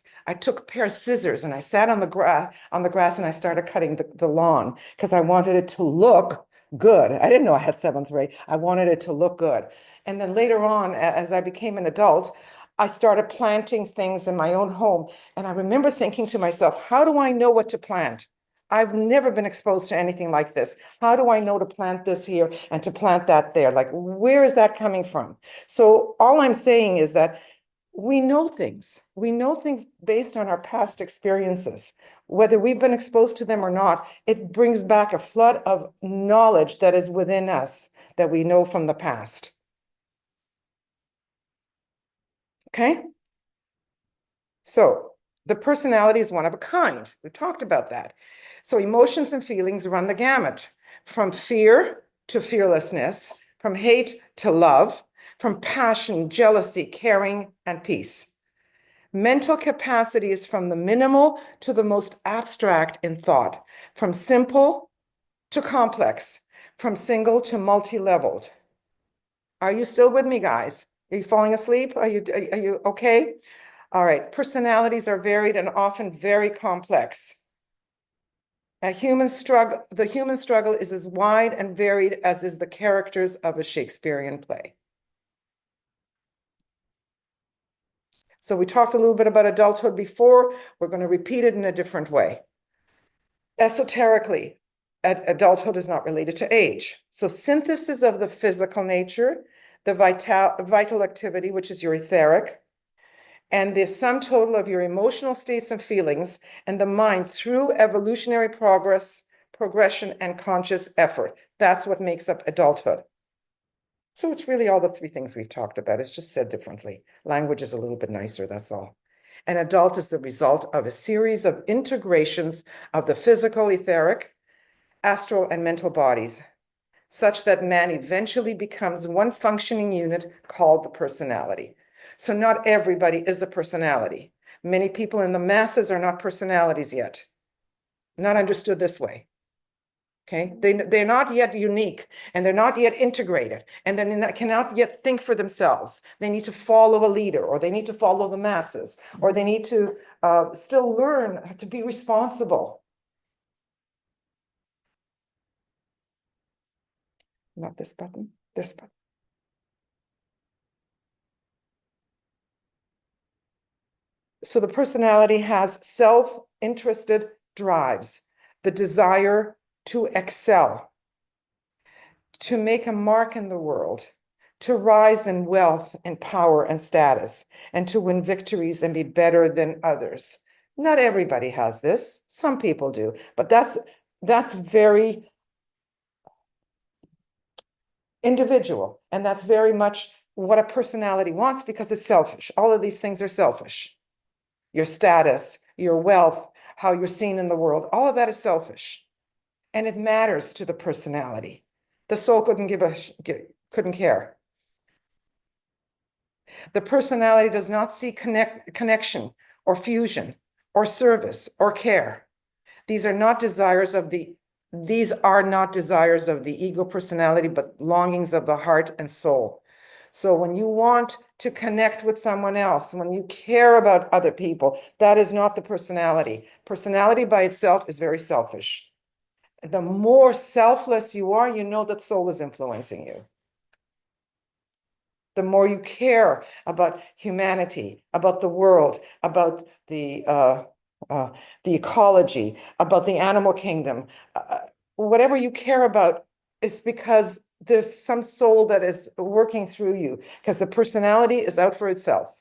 a pair of scissors and I sat on the grass and I started cutting the lawn because I wanted it to look good. I didn't know I had seventh grade. I wanted it to look good. And then later on, as I became an adult, I started planting things in my own home. And I remember thinking to myself, how do I know what to plant? I've never been exposed to anything like this. How do I know to plant this here and to plant that there? Like, where is that coming from? So all I'm saying is that we know things. We know things based on our past experiences. Whether we've been exposed to them or not, it brings back a flood of knowledge that is within us that we know from the past. Okay? So the personality is one of a kind. We talked about that. So emotions and feelings run the gamut, from fear to fearlessness, from hate to love, from passion, jealousy, caring, and peace. Mental capacity is from the minimal to the most abstract in thought, from simple to complex, from single to multi-leveled. Are you still with me, guys? Are you falling asleep? Are you okay? All right, personalities are varied and often very complex. The human struggle is as wide and varied as is the characters of a Shakespearean play. So we talked a little bit about adulthood before. We're going to repeat it in a different way. Esoterically, adulthood is not related to age. So synthesis of the physical nature, the vital activity, which is your etheric, and the sum total of your emotional states and feelings and the mind through evolutionary progression, and conscious effort. That's what makes up adulthood. So it's really all the three things we've talked about. It's just said differently. Language is a little bit nicer, that's all. An adult is the result of a series of integrations of the physical, etheric, astral, and mental bodies, such that man eventually becomes one functioning unit called the personality. So not everybody is a personality. Many people in the masses are not personalities yet. Not understood this way. Okay, they're not yet unique, and they're not yet integrated, and they cannot yet think for themselves. They need to follow a leader, or they need to follow the masses, or they need to still learn to be responsible. Not this button, this button. So the personality has self-interested drives, the desire to excel, to make a mark in the world, to rise in wealth and power and status, and to win victories and be better than others. Not everybody has this. Some people do, but that's very individual, and that's very much what a personality wants because it's selfish. All of these things are selfish. Your status, your wealth, how you're seen in the world, all of that is selfish. And it matters to the personality. The soul couldn't care. The personality does not see connection or fusion or service or care. These are not desires of the ego personality, but longings of the heart and soul. So when you want to connect with someone else, when you care about other people, that is not the personality. Personality by itself is very selfish. The more selfless you are, you know that soul is influencing you. the more you care about humanity, about the world, about the ecology, about the animal kingdom, whatever you care about, it's because there's some soul that is working through you, because the personality is out for itself.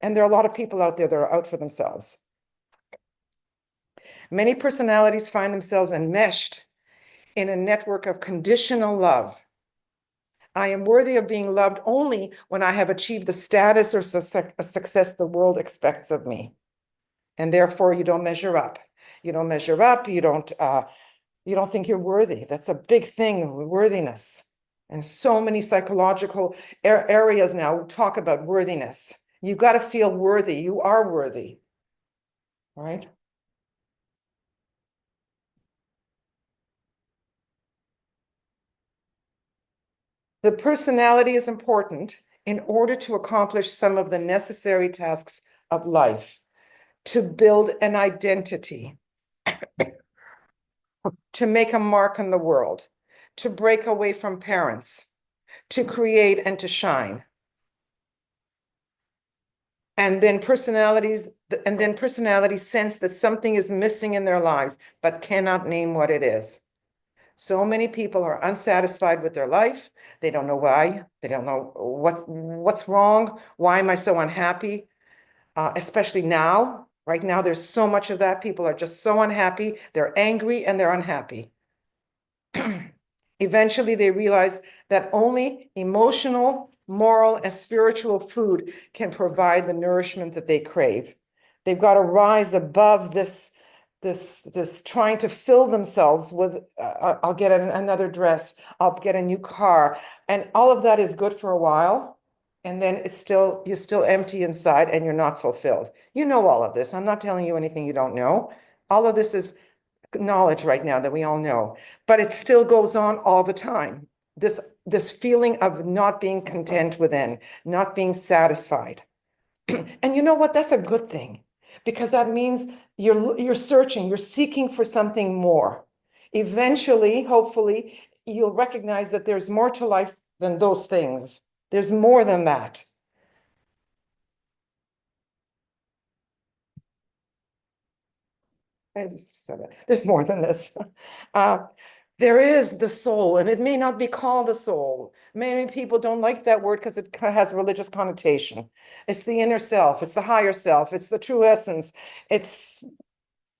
And there are a lot of people out there that are out for themselves. Many personalities find themselves enmeshed in a network of conditional love. I am worthy of being loved only when I have achieved the status or success the world expects of me. And therefore you don't measure up. You don't measure up, you don't think you're worthy. That's a big thing, worthiness. And so many psychological areas now talk about worthiness. You got to feel worthy. You are worthy, right? The personality is important in order to accomplish some of the necessary tasks of life, to build an identity, to make a mark on the world, to break away from parents, to create and to shine. And then personalities sense that something is missing in their lives, but cannot name what it is. So many people are unsatisfied with their life. They don't know why. They don't know what's wrong. Why am I so unhappy? Especially now, right now, there's so much of that. People are just so unhappy. They're angry and they're unhappy. Eventually, they realize that only emotional, moral, and spiritual food can provide the nourishment that they crave. They've got to rise above this trying to fill themselves with, I'll get another dress, I'll get a new car. And all of that is good for a while. And then you're still empty inside and you're not fulfilled. You know all of this. I'm not telling you anything you don't know. All of this is knowledge right now that we all know, but it still goes on all the time. This feeling of not being content within, not being satisfied. And you know what? That's a good thing, because that means you're searching, you're seeking for something more. Eventually, hopefully, you'll recognize that there's more to life than those things. There's more than that. I just said it. There's more than this. There is the soul, and it may not be called the soul. Many people don't like that word because it has a religious connotation. It's the inner self, it's the higher self, it's the true essence, it's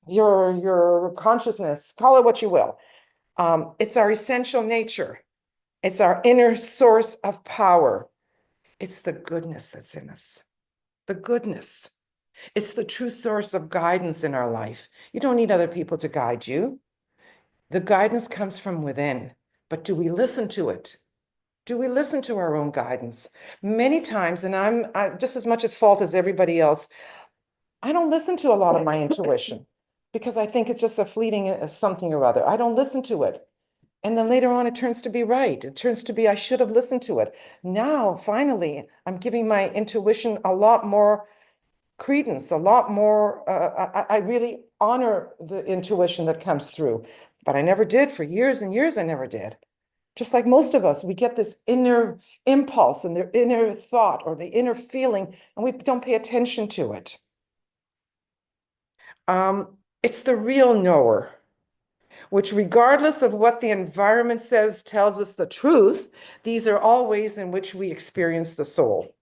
your consciousness, call it what you will. It's our essential nature. It's our inner source of power. It's the goodness that's in us. The goodness. It's the true source of guidance in our life. You don't need other people to guide you. The guidance comes from within, but do we listen to it? Do we listen to our own guidance? Many times, and I'm just as much at fault as everybody else, I don't listen to a lot of my intuition because I think it's just a fleeting something or other. I don't listen to it. And then later on, it turns to be right. It turns to be, I should have listened to it. Now, finally, I'm giving my intuition a lot more credence, a lot more, I really honor the intuition that comes through, but I never did for years and years. I never did. Just like most of us, we get this inner impulse and their inner thought or the inner feeling, and we don't pay attention to it. It's the real knower, which, regardless of what the environment says, tells us the truth. These are all ways in which we experience the soul.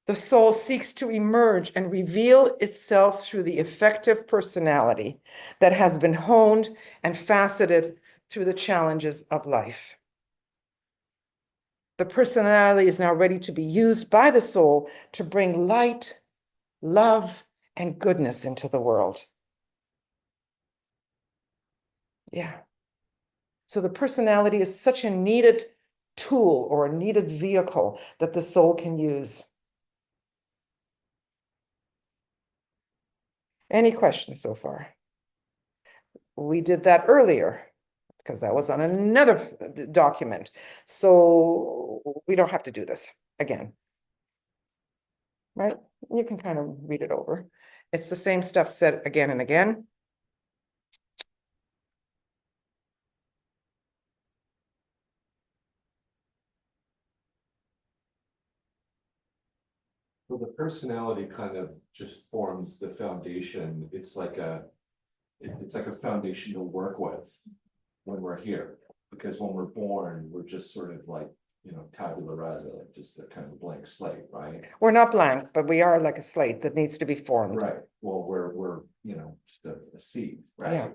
The soul seeks to emerge and reveal itself through the effective personality that has been honed and faceted through the challenges of life. The personality is now ready to be used by the soul to bring light, love, and goodness into the world. Yeah. So the personality is such a needed tool or a needed vehicle that the soul can use. Any questions so far? We did that earlier because that was on another document. So we don't have to do this again. Right? You can kind of read it over. It's the same stuff said again and again. personality kind of just forms the foundation. It's like it's like a foundation to work with when we're here. Because when we're born, we're just sort of like, you know, tabula rasa, like just a kind of blank slate, right? We're not blank, but we are like a slate that needs to be formed. Right, well, we're, you know, just a seed, Yeah. right?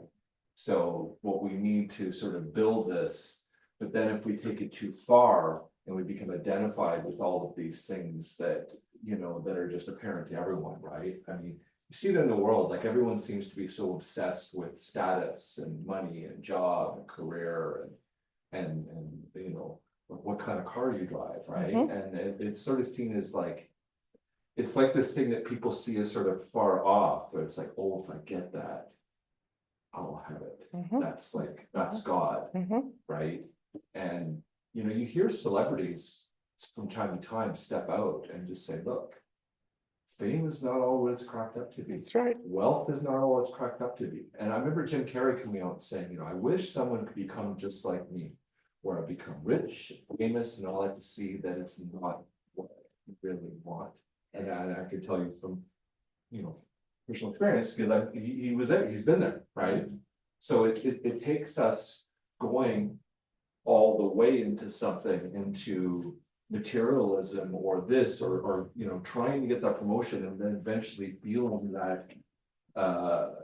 So what we need to sort of build this, but then if we take it too far and we become identified with all of these things that, you know, that are just apparent to everyone, right? I mean, you see it in the world, like everyone seems to be so obsessed with status and money and job and career and you know, what kind of car you drive, right? Mhm. And it's sort of seen as like, it's like this thing that people see as sort of far off, where it's like, oh, if I get that, I'll have it. Mhm. That's like, that's God, Mhm. right? And, you know, you hear celebrities from time to time step out and just say, look, fame is not all what it's cracked up to be. That's right. Wealth is not all it's cracked up to be. And I remember Jim Carrey coming out and saying, you know, I wish someone could become just like me, where I become rich, famous, and all that, to see that it's not what I really want. And I could tell you from, you know, personal experience, because he was there, he's been there, right? So it takes us going all the way into something, into materialism or this, or you know, trying to get that promotion and then eventually feeling that that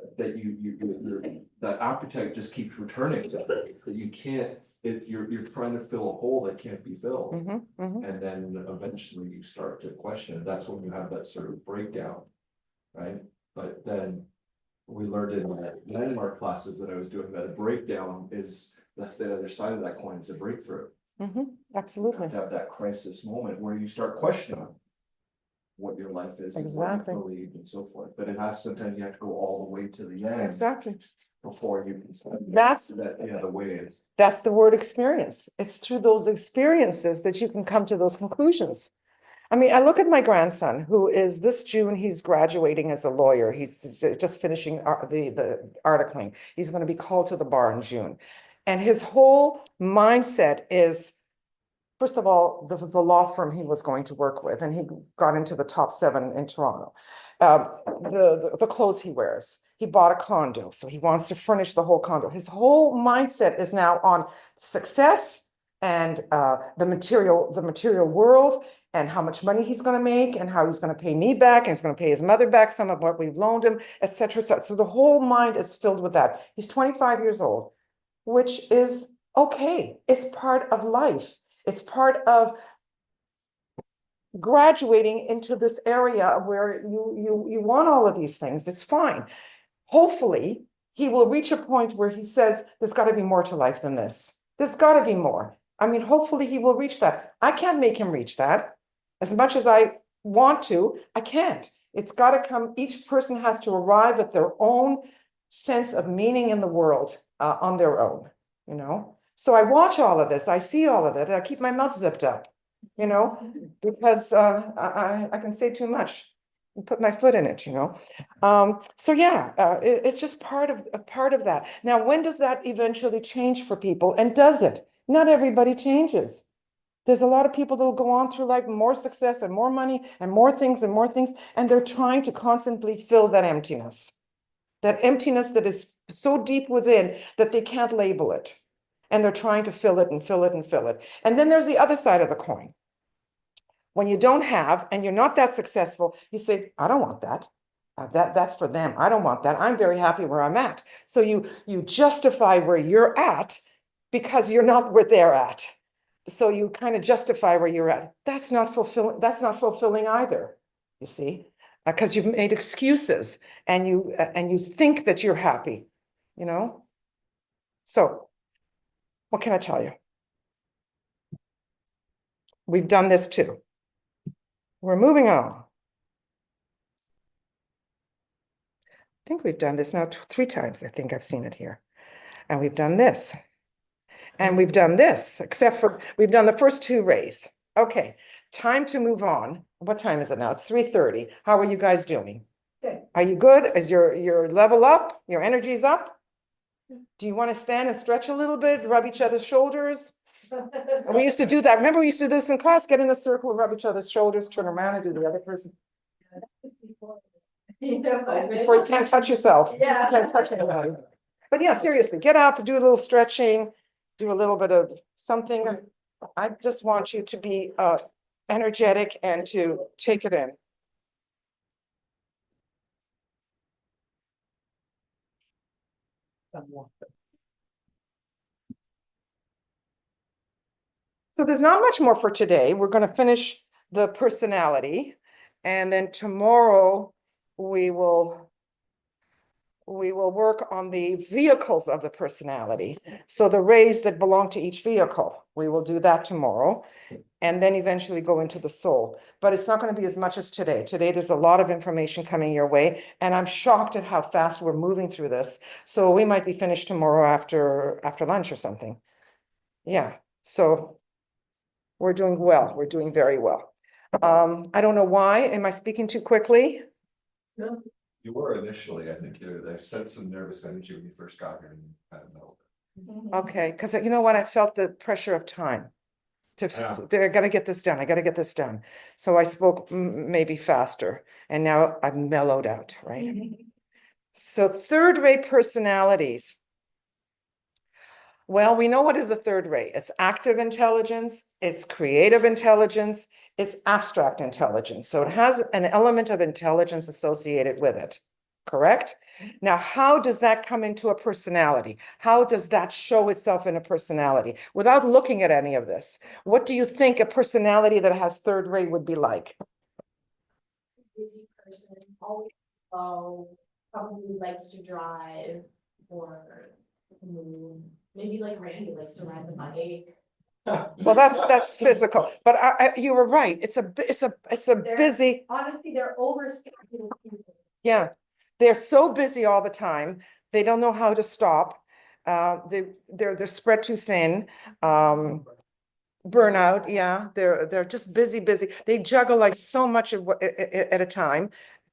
that appetite just keeps returning, that you can't, you're trying to fill a hole that can't be filled. Mhm. Mhm. And then eventually you start to question, that's when you have that sort of breakdown, right? But then we learned in the landmark classes that I was doing that a breakdown is, that's the other side of that coin, is a breakthrough. Mhm. You Absolutely. have to have that crisis moment where you start questioning what your life is, and what Exactly. you believe and so forth. But it has, sometimes you have to go all the way to the end Exactly. before you can say That's that, yeah, the way is. That's the word experience. It's through those experiences that you can come to those conclusions. I mean, I look at my grandson, who is this June, he's graduating as a lawyer. He's just finishing the articling. He's going to be called to the bar in June. And his whole mindset is, first of all, the law firm he was going to work with, and he got into the top 7 in Toronto. The clothes he wears. He bought a condo, so he wants to furnish the whole condo. His whole mindset is now on success and the material world, and how much money he's going to make, and how he's going to pay me back, and he's going to pay his mother back some of what we've loaned him, etc. So the whole mind is filled with that. He's 25 years old, which is okay. It's part of life. It's part of graduating into this area where you want all of these things. It's fine. Hopefully, he will reach a point where he says, there's got to be more to life than this. There's got to be more. I mean, hopefully he will reach that. I can't make him reach that. As much as I want to, I can't. It's got to come. Each person has to arrive at their own sense of meaning in the world on their own, you know? So I watch all of this. I see all of it. I keep my mouth zipped up, you know, because I can say too much and put my foot in it, you know? So yeah, it's just part of that. Now, when does that eventually change for people? And does it? Not everybody changes. There's a lot of people that will go on through life, more success and more money and more things, and they're trying to constantly fill that emptiness that is so deep within that they can't label it. And they're trying to fill it and fill it and fill it. And then there's the other side of the coin. When you don't have, and you're not that successful, you say, I don't want that. That's for them. I don't want that. I'm very happy where I'm at. So you justify where you're at because you're not where they're at. So you kind of justify where you're at. That's not fulfilling either, you see, because you've made excuses and you think that you're happy, you know? So what can I tell you? We've done this too. We're moving on. I think we've done this now 3 times. I think I've seen it here. And we've done this. And we've done this, except for we've done the first 2 rays. Okay, time to move on. What time is it now? It's 3:30. How are you guys doing? Good. Are you good? Is your level up? Your energy's up? Do you want to stand and stretch a little bit, rub each other's shoulders? We used to do that. Remember, we used to do this in class, get in a circle, rub each other's shoulders, turn around and do the other person. You know, Before you can't touch yourself. Yeah. Can't touch anybody. But yeah, seriously, get up, do a little stretching, do a little bit of something. I just want you to be energetic and to take it in. So there's not much more for today. We're going to finish the personality, and then tomorrow we will work on the vehicles of the personality. So the rays that belong to each vehicle, we will do that tomorrow, and then eventually go into the soul. But it's not going to be as much as today. Today, there's a lot of information coming your way, and I'm shocked at how fast we're moving through this. So we might be finished tomorrow after lunch or something. Yeah, so we're doing well. We're doing very well. I don't know why. Am I speaking too quickly? You were initially, I think I sensed some nervous energy when you first got here and you kind of melted. Okay, because you know what? I felt the pressure of time. Yeah. I gotta get this done. I gotta get this done. So I spoke maybe faster, and now I've mellowed out, right? So third-rate personalities. Well, we know what is a third rate. It's active intelligence, it's creative intelligence, it's abstract intelligence. So it has an element of intelligence associated with it, correct? Now, how does that come into a personality? How does that show itself in a personality? Without looking at any of this, what do you think a personality that has third rate would be like? Busy person, always probably likes to drive or move. Maybe like Randy likes to ride the bike. Well, that's physical, but you were right. It's a They're- busy. Honestly, they're overstimulated people. Yeah, they're so busy all the time. They don't know how to stop. They're spread too thin. Burnout. Yeah, they're just busy. They juggle like so much at a time.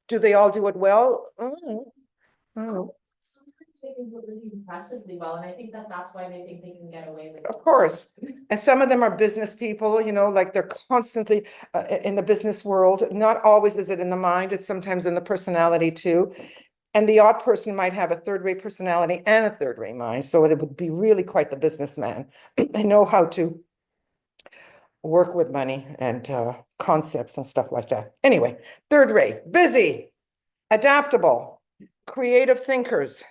Do they all do it well? Sometimes they can do it really impressively well, and I think that's why they think they can get away with it. Of course. And some of them are business people, like they're constantly in the business world. Not always is it in the mind, it's sometimes in the personality too. And the odd person might have a third-rate personality and a third-rate mind. So it would be really quite the businessman. They know how to work with money and concepts and stuff like that. Anyway, third rate, busy, adaptable, creative thinkers,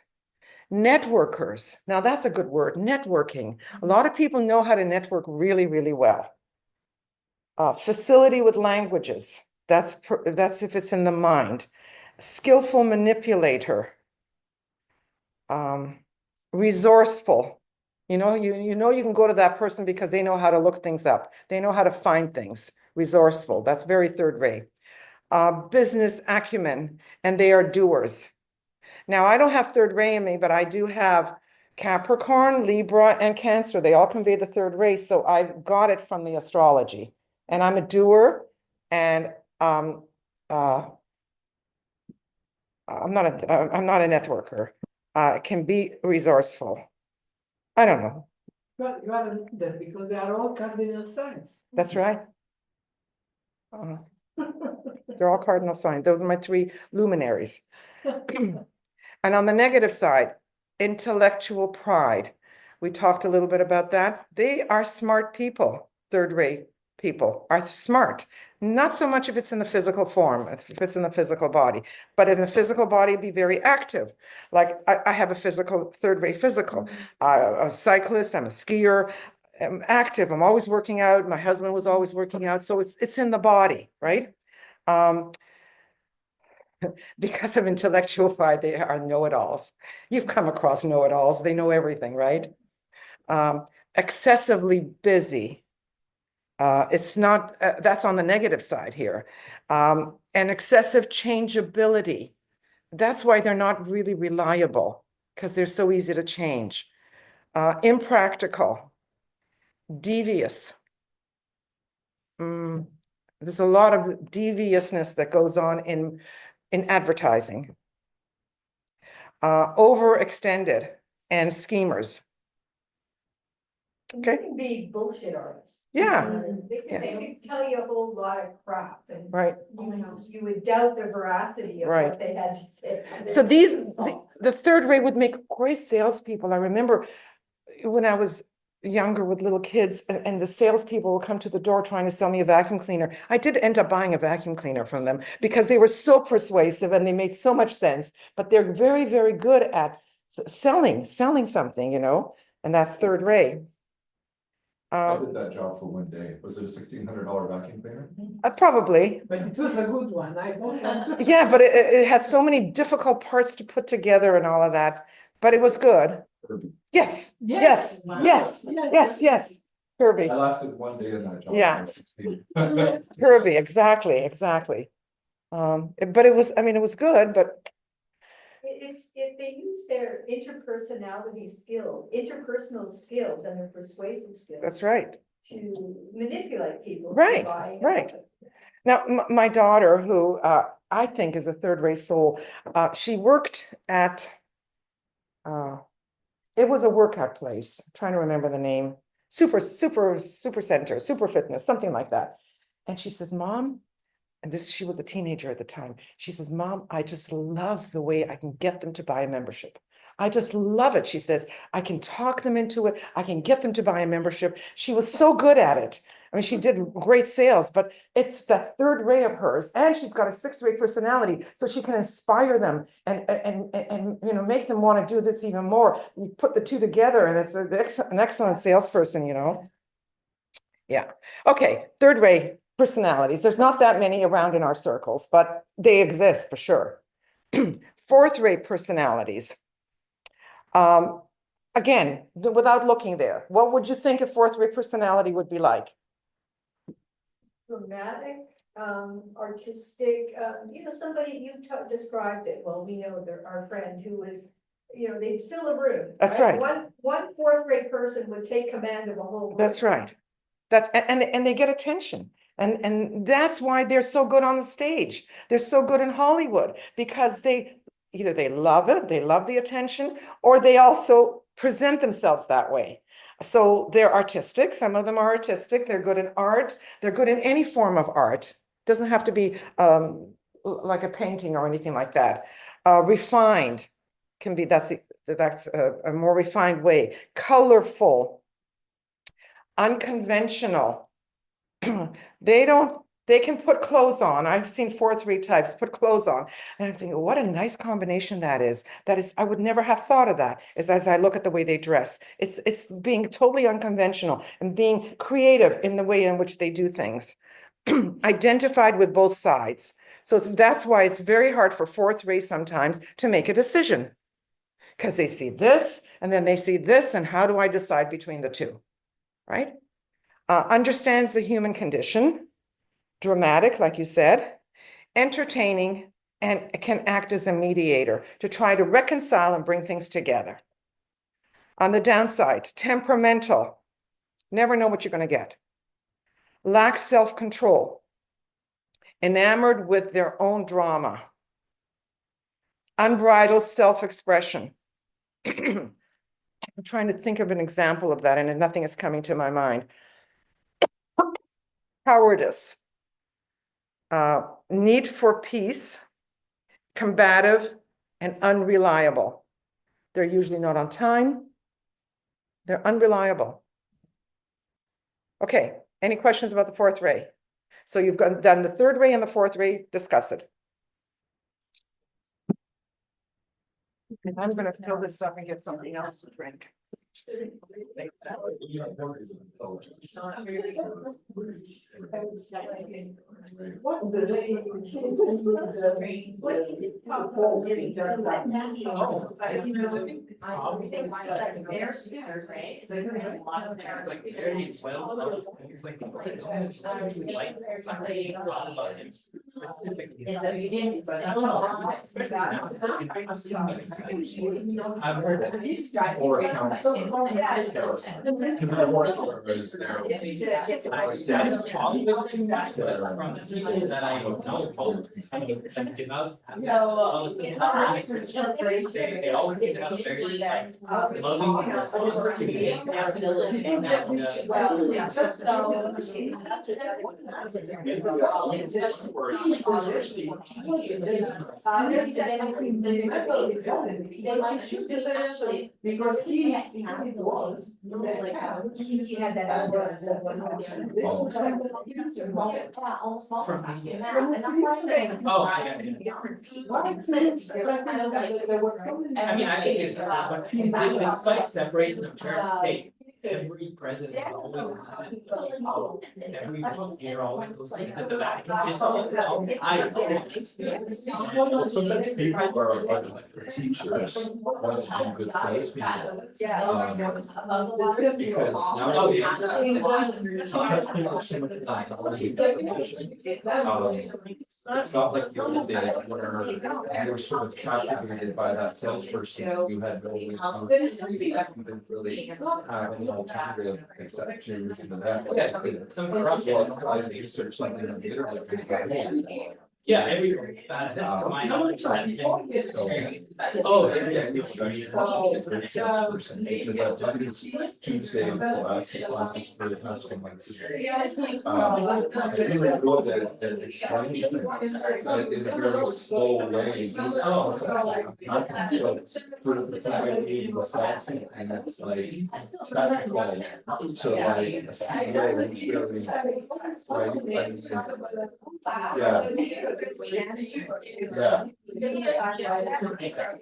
networkers. Now that's a good word, networking. A lot of people know how to network really, really well. Facility with languages. That's if it's in the mind. Skillful manipulator. Resourceful. You know you can go to that person because they know how to look things up. They know how to find things. Resourceful. That's very third rate. Business acumen, and they are doers. Now, I don't have third ray in me, but I do have Capricorn, Libra, and Cancer. They all convey the third ray, so I've got it from the astrology. And I'm a doer, and I'm not a networker. Can be resourceful. I don't know. You are a leader because they are all cardinal signs. That's right. They're all cardinal signs. Those are my three luminaries. And on the negative side, intellectual pride. We talked a little bit about that. They are smart people. Third-rate people are smart. Not so much if it's in the physical form, if it's in the physical body, but in the physical body, be very active. Like I have a third-rate physical. I'm a cyclist, I'm a skier, I'm active. I'm always working out. My husband was always working out. So it's in the body, right? Because of intellectual pride, they are know-it-alls. You've come across know-it-alls. They know everything, right? Excessively busy. It's not, that's on the negative side here. And excessive changeability. That's why they're not really reliable, because they're so easy to change. Impractical. Devious. There's a lot of deviousness that goes on in advertising. Overextended and schemers. You can be bullshit artists. Yeah, They Yeah. could tell you a whole lot of crap and right. you would doubt the veracity of Right. what they had to say. So the third rate would make great salespeople. I remember when I was younger with little kids and the salespeople would come to the door trying to sell me a vacuum cleaner. I did end up buying a vacuum cleaner from them because they were so persuasive and they made so much sense, but they're very, very good at selling something, and that's third rate. I did that job for one day. Was it a $1,600 vacuum cleaner? Probably. But it was a good one, I bought one too. Yeah, but it had so many difficult parts to put together and all of that, but it was good. Yes, yes, Wow. yes, Kirby, I lasted one day in that job. Yeah. So 16. Kirby, exactly. But it was, it was good, but They use their interpersonal skills and their persuasive skills. that's right. To manipulate people. to Right, buy right. it. Now, my daughter, who I think is a third rate soul, she worked at, it was a workout place, I'm trying to remember the name, super center, super fitness, something like that. And she says, Mom, and she was a teenager at the time. She says, Mom, I just love the way I can get them to buy a membership. I just love it. She says, I can talk them into it. I can get them to buy a membership. She was so good at it. I mean, she did great sales, but it's that third ray of hers. And she's got a sixth ray personality. So she can inspire them and make them want to do this even more. You put the two together and it's an excellent salesperson, Yeah. Okay. Third ray personalities. There's not that many around in our circles, but they exist for sure. Fourth rate personalities. Again, without looking there, what would you think a fourth rate personality would be like? Dramatic, artistic, somebody you described it, well, we know our friend who was, they'd fill a room. That's right. One fourth grade person would take command of a whole group. That's right. And they get attention. And that's why they're so good on the stage. They're so good in Hollywood because they love it, they love the attention, or they also present themselves that way. So they're artistic. Some of them are artistic. They're good in art. They're good in any form of art. Doesn't have to be like a painting or anything like that. Refined can be, that's a more refined way. Colorful, unconventional. They can put clothes on. I've seen 4-3 types put clothes on. And I'm thinking, what a nice combination that is. I would never have thought of that as I look at the way they dress. It's being totally unconventional and being creative in the way in which they do things. Identified with both sides. So that's why it's very hard for 4-3 sometimes to make a decision. Because they see this and then they see this, and how do I decide between the two? Right? Understands the human condition, dramatic, like you said, entertaining, and can act as a mediator to try to reconcile and bring things together. On the downside, temperamental, never know what you're going to get. Lacks self-control, enamored with their own drama, unbridled self-expression. I'm trying to think of an example of that, and nothing is coming to my mind. Cowardice, need for peace, combative, and unreliable. They're usually not on time. They're unreliable. Okay, any questions about the 4th ray? So you've done the 3rd ray and the 4th ray, discuss it. And I'm going to fill this up and get something else to drink. I've heard that. From the people that I know, both like devout. They always seem to have a very loving response to the possibility and Because he was. He had that. I mean, I think it's, but despite separation of church and state, every president is always, every year always goes to visit the Vatican. It's all tied. Sometimes people are like teachers, one of them good salespeople. Because nowadays, people are so much technology. It's not like the old days where you were sort of captivated by that salesperson. You had no way to really have an alternative except to that. Yes, some corruption. Research something on the internet. Yeah, every, to my knowledge, president. Oh, yeah. Tuesday, last for the past 2 months. I really know that explaining things in a very slow way. So for the time I need the science and it's like technical, so like a CEO really, yeah.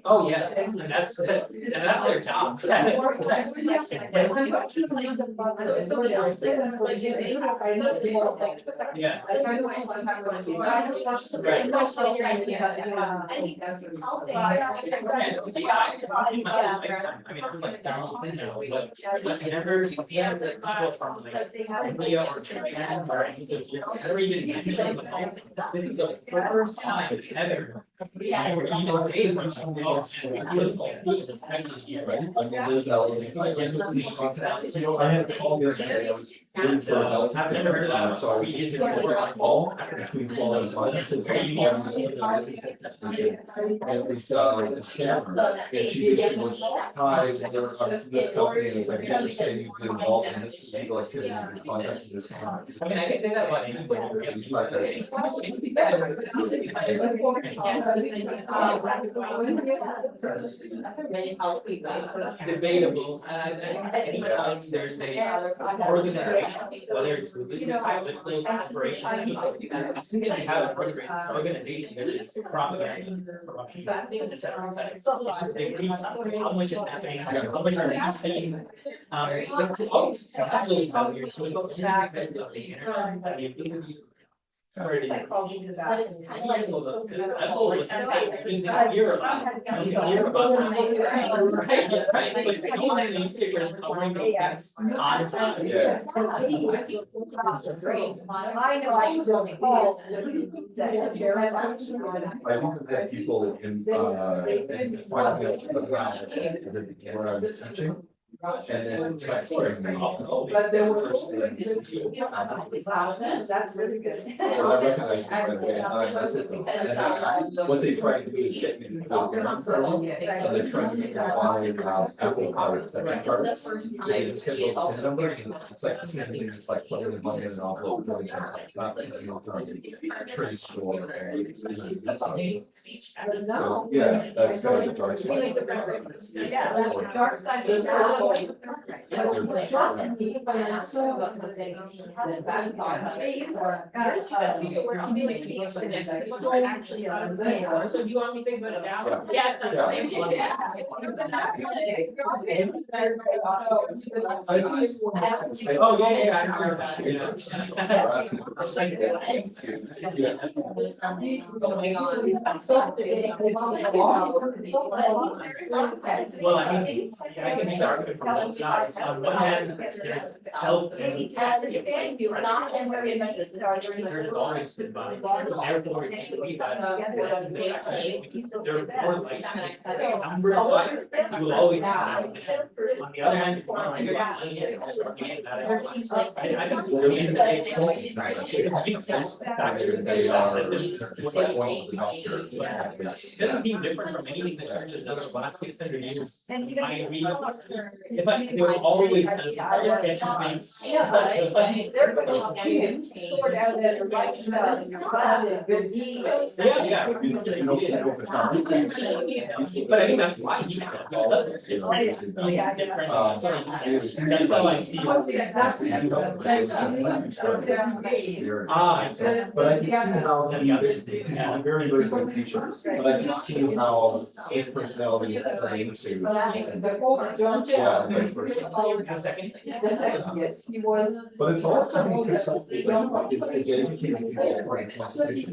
Oh, yeah, and that's their job. Yeah. I mean, I'm like down now, but I've never seen people from like India or Japan or anything, never even mentioned the phone. This is the first time ever. Or even Abrams, he was like such a respected here, right? I mean, there's I had all this, I was doing for a I've never heard that. so I was just all between quality finances and and we saw like the scammer, and she was hi, this company is like, I understand you've been involved in this illegal activity, you contacted this company. I mean, I can say that about anybody. It's debatable, and I think anytime there's a organization, whether it's religious or political corporation, as soon as you have an organization, there is propaganda, corruption, et cetera, et cetera. It's just debates how much is happening, how much are they saying, especially how you're seeing of the internet, the ability But it's kind of like Apple was saying, you can hear about right, but no one in the newspaper is covering those things on time. Yeah. I know I don't call. I think that people in finance background where I was teaching. And then texting me. But there were. That's really good. Well, I recognize it right away, and I message them. And what they try to do is get me to feel comfortable, and they're trying to make me buy Apple cards, debit cards. They just get those PIN numbers, and it's like the same thing, it's like putting the money in an envelope, really kind of not thinking you're going to trace or. So, yeah, that's kind of the dark side. Yeah, dark side. So do you want me to think about it now? Yes, that's Oh, yeah, I remember that, Well, I mean, I can make the argument it from both sides. On one hand, there's help and need to there's always been fine. Therefore, if you believe that, they're more like number one, you will always have. On the other hand, if you want to get money and also get that, I think at the end of the day, it's a big sense factor that they are. It doesn't seem different from anything the church has done in the last 600 years. I agree. If they were always done some sketchy things. They're going to sort out that right stuff, good deeds. Yeah. But I think that's why he said, because it's different. That's how I see it. I see. But I can see how he's a very, very good teacher, but I can see how his personality is into. Yeah, vice versa. Yes, he was. But it's also because it's educating people for consultation.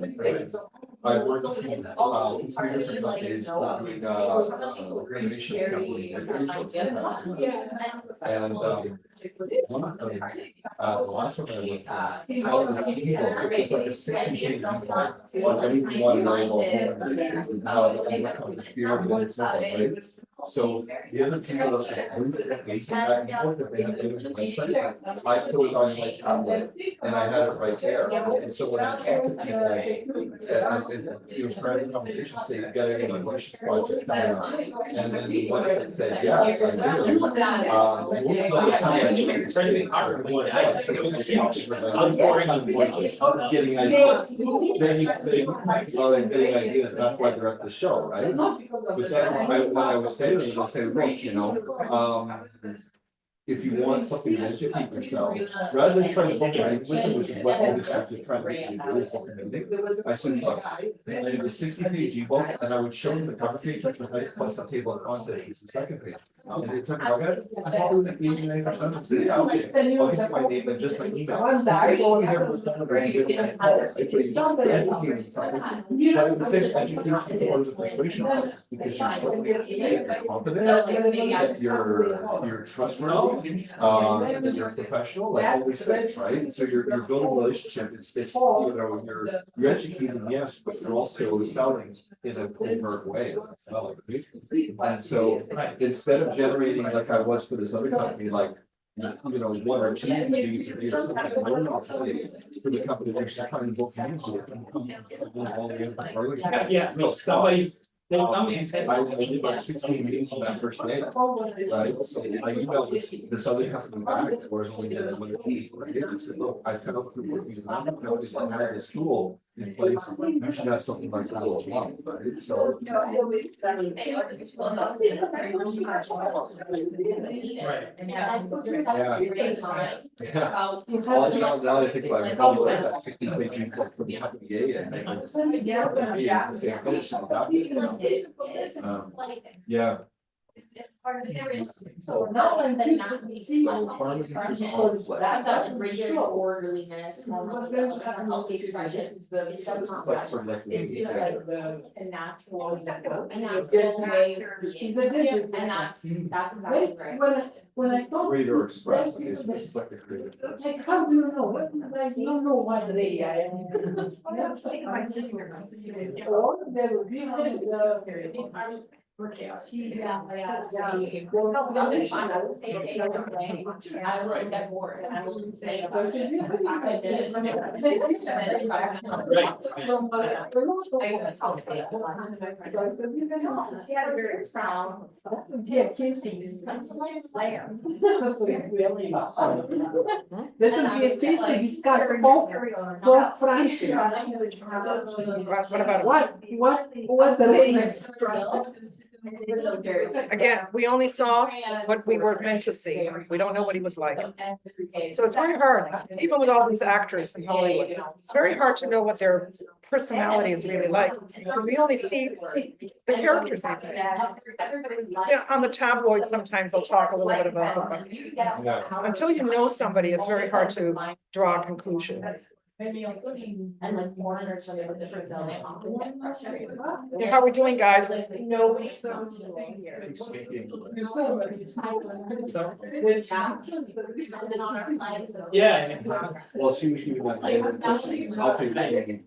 I worked in 3 different companies doing renovation companies. And one of them, the last one I worked for, it's like a 60-page on everything you want to know about renovation and how it overcomes fear of it's not right. So the other people that I that they have different websites, I put it on my tablet and I had it right there. And so when I talk to people, private conversation, say, you got any questions project coming up? And then the website said, yes, I do. Getting ideas. Getting ideas, that's why they're at the show, right? But then when I would say to them, I'll say, look, you know, if you want something to educate yourself, rather than trying to book it with it, which is what all this guys are trying to make me do, I said, look, I did a 60-page ebook, and I would show them the cover page, which was plus the table of contents is the second page. And they took a look at it, I probably would be in and say, yeah, okay, I'll give you my name and just my email. But in the same education, part of the persuasion process, because you're showing that you're confident, that you're trustworthy, that you're professional, like all these things, right? So you're building a relationship. It's you know, you're educating, yes, but you're also selling in a covert way. And so instead of generating like I was for this other company, like you know, 1 or 2 meetings a day or something, for the company they're just trying to book meetings with all the other Yes, no, somebody's. There's some intent. I did like 16 meetings on that first day, right? So I emailed this other company back, or only did it when it came, right? And said, look, I kind of working on I have this tool in place, you should have something like that as well, right? So. All I know now I think about it, how much that 60-page book for the IPA and yeah. So no one then not be rigid orderliness, healthy expressions, It's like sort of like a natural way of being, and that's exactly right. When I talk. Creator express, this is like the creative. Like, how do you know? What, I don't know what day I am. Or there will be the. I would get bored, and I wouldn't say about it. She had a very sound. Yeah, kids. That would be a case to discuss Pope Francis. What about What the race? Again, we only saw what we were meant to see. We don't know what he was like. So it's very hard, even with all these actors in Hollywood, it's very hard to know what their personality is really like. Because we only see the characters. Yeah, on the tabloids, sometimes they'll talk a little bit about them, but until you know somebody, it's very hard to draw a conclusion. And like foreigners from the different zone, they often get frustrated. How are we doing, guys? Nobody comes to here. And then on our flights. Yeah. Well, she was doing like. I'll take that.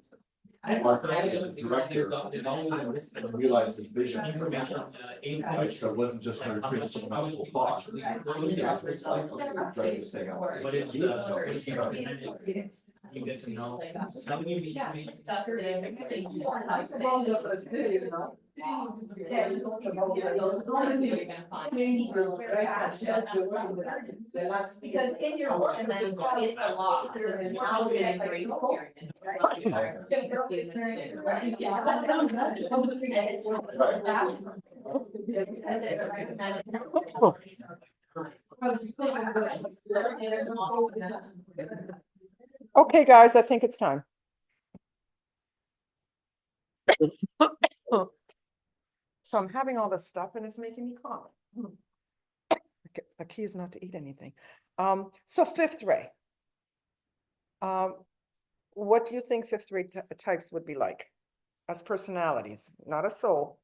I realized his vision. Right, so it wasn't just her creating some helpful thought. What is you get to know. Because in your. And then in the law, there's now been grace Okay, guys, I think it's time. So I'm having all this stuff and it's making me cough. The key is not to eat anything. So fifth ray. What do you think fifth ray types would be like as personalities, not a soul?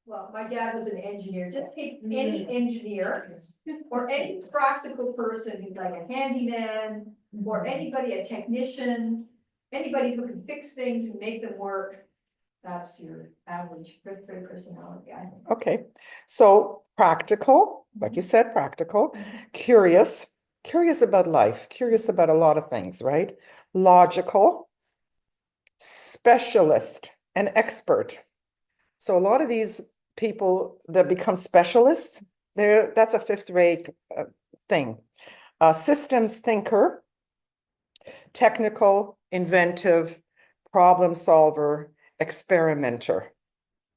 Well, my dad was an engineer. Just take any engineer or any practical person who's like a handyman or anybody, a technician, anybody who can fix things and make them work. That's your average fifth grade personality, I think. Okay, so practical, like you said, practical, curious about life, curious about a lot of things, right? Logical, specialist, and expert. So a lot of these people that become specialists, that's a fifth rate thing. Systems thinker, technical, inventive, problem solver, experimenter.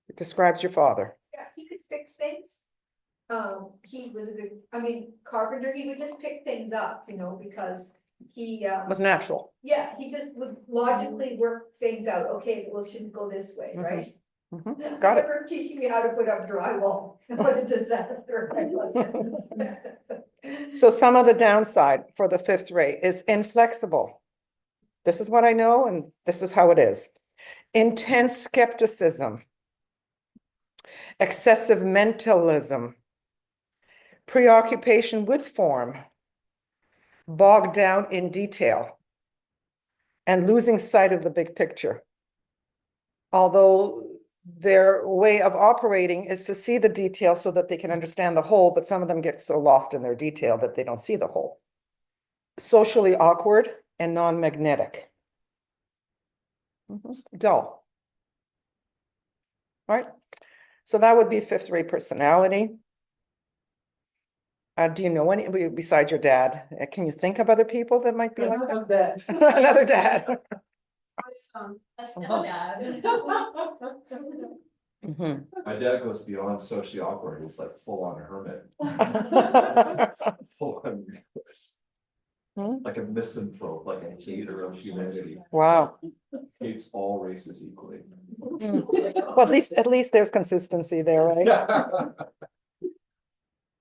It describes your father. Yeah, he could fix things. He was a good, carpenter, he would just pick things up, because he, It was natural. yeah, he just would logically work things out. Okay, well, it shouldn't go this way, right? Mhm, got it. Never teaching me how to put up drywall. What a disaster. I was. So some of the downside for the fifth ray is inflexible. This is what I know, and this is how it is. Intense skepticism, excessive mentalism, preoccupation with form, bogged down in detail, and losing sight of the big picture. Although their way of operating is to see the detail so that they can understand the whole, but some of them get so lost in their detail that they don't see the whole. Socially awkward and non-magnetic. Dull. All right. So that would be fifth ray personality. Do you know any besides your dad? Can you think of other people that might be like that? Another dad. A stepdad. Mhm. My dad goes beyond socially awkward, he's like full on hermit, full on recluse. Hmm? Like a misanthrope, like a hater of humanity, Wow. hates all races equally. Well, at least there's consistency there, right?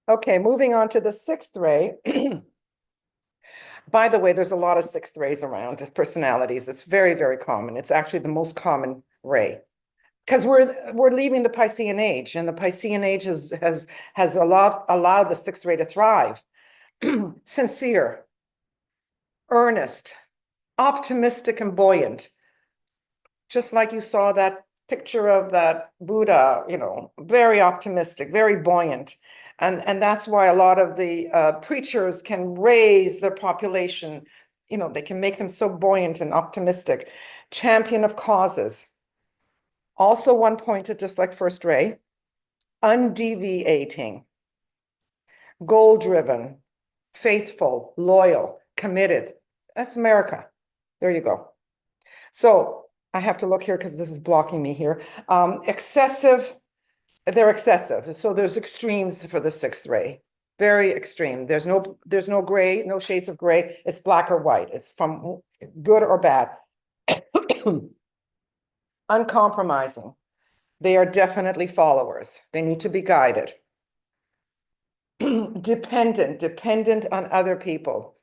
Okay, moving on to the sixth ray. By the way, there's a lot of sixth rays around as personalities. It's very, very common. It's actually the most common ray. Because we're leaving the Piscean age, and the Piscean age has allowed the sixth ray to thrive. Sincere, earnest, optimistic, and buoyant. Just like you saw that picture of that Buddha, very optimistic, very buoyant. And that's why a lot of the preachers can raise their population. They can make them so buoyant and optimistic. Champion of causes. Also one-pointed, just like first ray. Undeviating. Goal-driven. Faithful, loyal, committed. That's America. There you go. So I have to look here because this is blocking me here. Excessive. They're excessive. So there's extremes for the sixth ray. Very extreme. There's no gray, no shades of gray. It's black or white. It's from good or bad. Uncompromising. They are definitely followers. They need to be guided. Dependent on other people.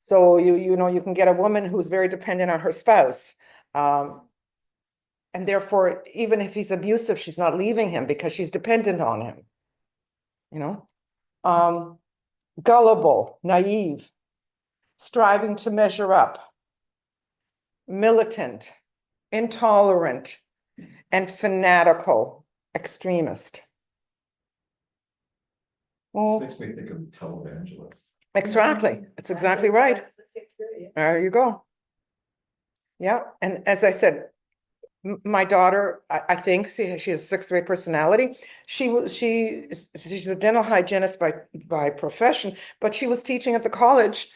So you know, you can get a woman who's very dependent on her spouse. And therefore, even if he's abusive, she's not leaving him because she's dependent on him. You know, gullible, naive, striving to measure up, militant, intolerant, and fanatical extremist. This Well, makes me think of televangelist. exactly. That's exactly right. That's the sixth grade. There you go. Yeah, and as I said, my daughter, I think she has sixth grade personality. She's a dental hygienist by profession, but she was teaching at the college,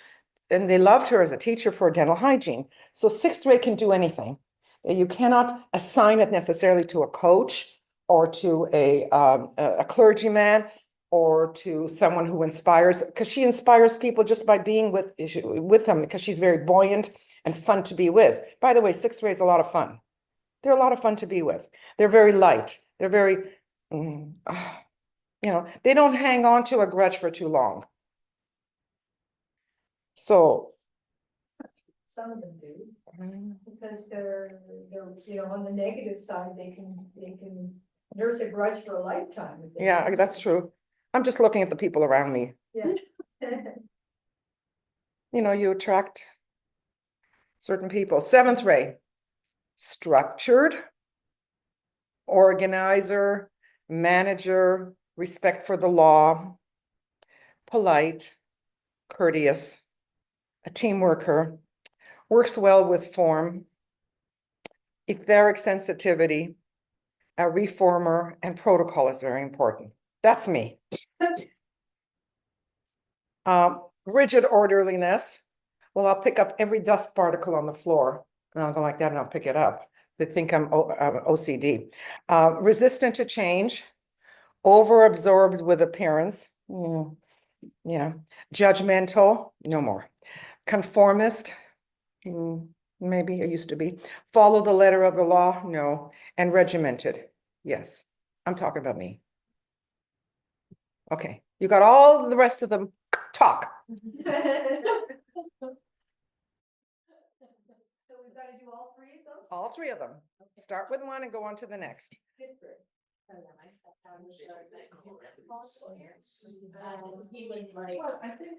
and they loved her as a teacher for dental hygiene. So sixth grade can do anything. You cannot assign it necessarily to a coach or to a clergyman or to someone who inspires, because she inspires people just by being with them, because she's very buoyant and fun to be with. By the way, sixth grade is a lot of fun. They're a lot of fun to be with. They're very light. They're very, you know, they don't hang on to a grudge for too long. So, Some of them do, because they're, you know, on the negative side, they can nurse a grudge for a lifetime. if they yeah, want that's to. true. I'm just looking at the people around me. Yeah. You know, you attract certain people. Seventh ray, structured, organizer, manager, respect for the law, polite, courteous, a team worker, works well with form, etheric sensitivity, a reformer, and protocol is very important. That's me. Rigid orderliness. Well, I'll pick up every dust particle on the floor, and I'll go like that and I'll pick it up. They think I'm OCD. Resistant to change, over-absorbed with appearance. Yeah. Judgmental, no more. Conformist, maybe I used to be. Follow the letter of the law, no. And regimented, yes. I'm talking about me. Okay, you got all the rest of them. Talk. So we've got to do all three of those? All three of them. Start with one and go on to the next. Fifth grade. He was like. Well, I think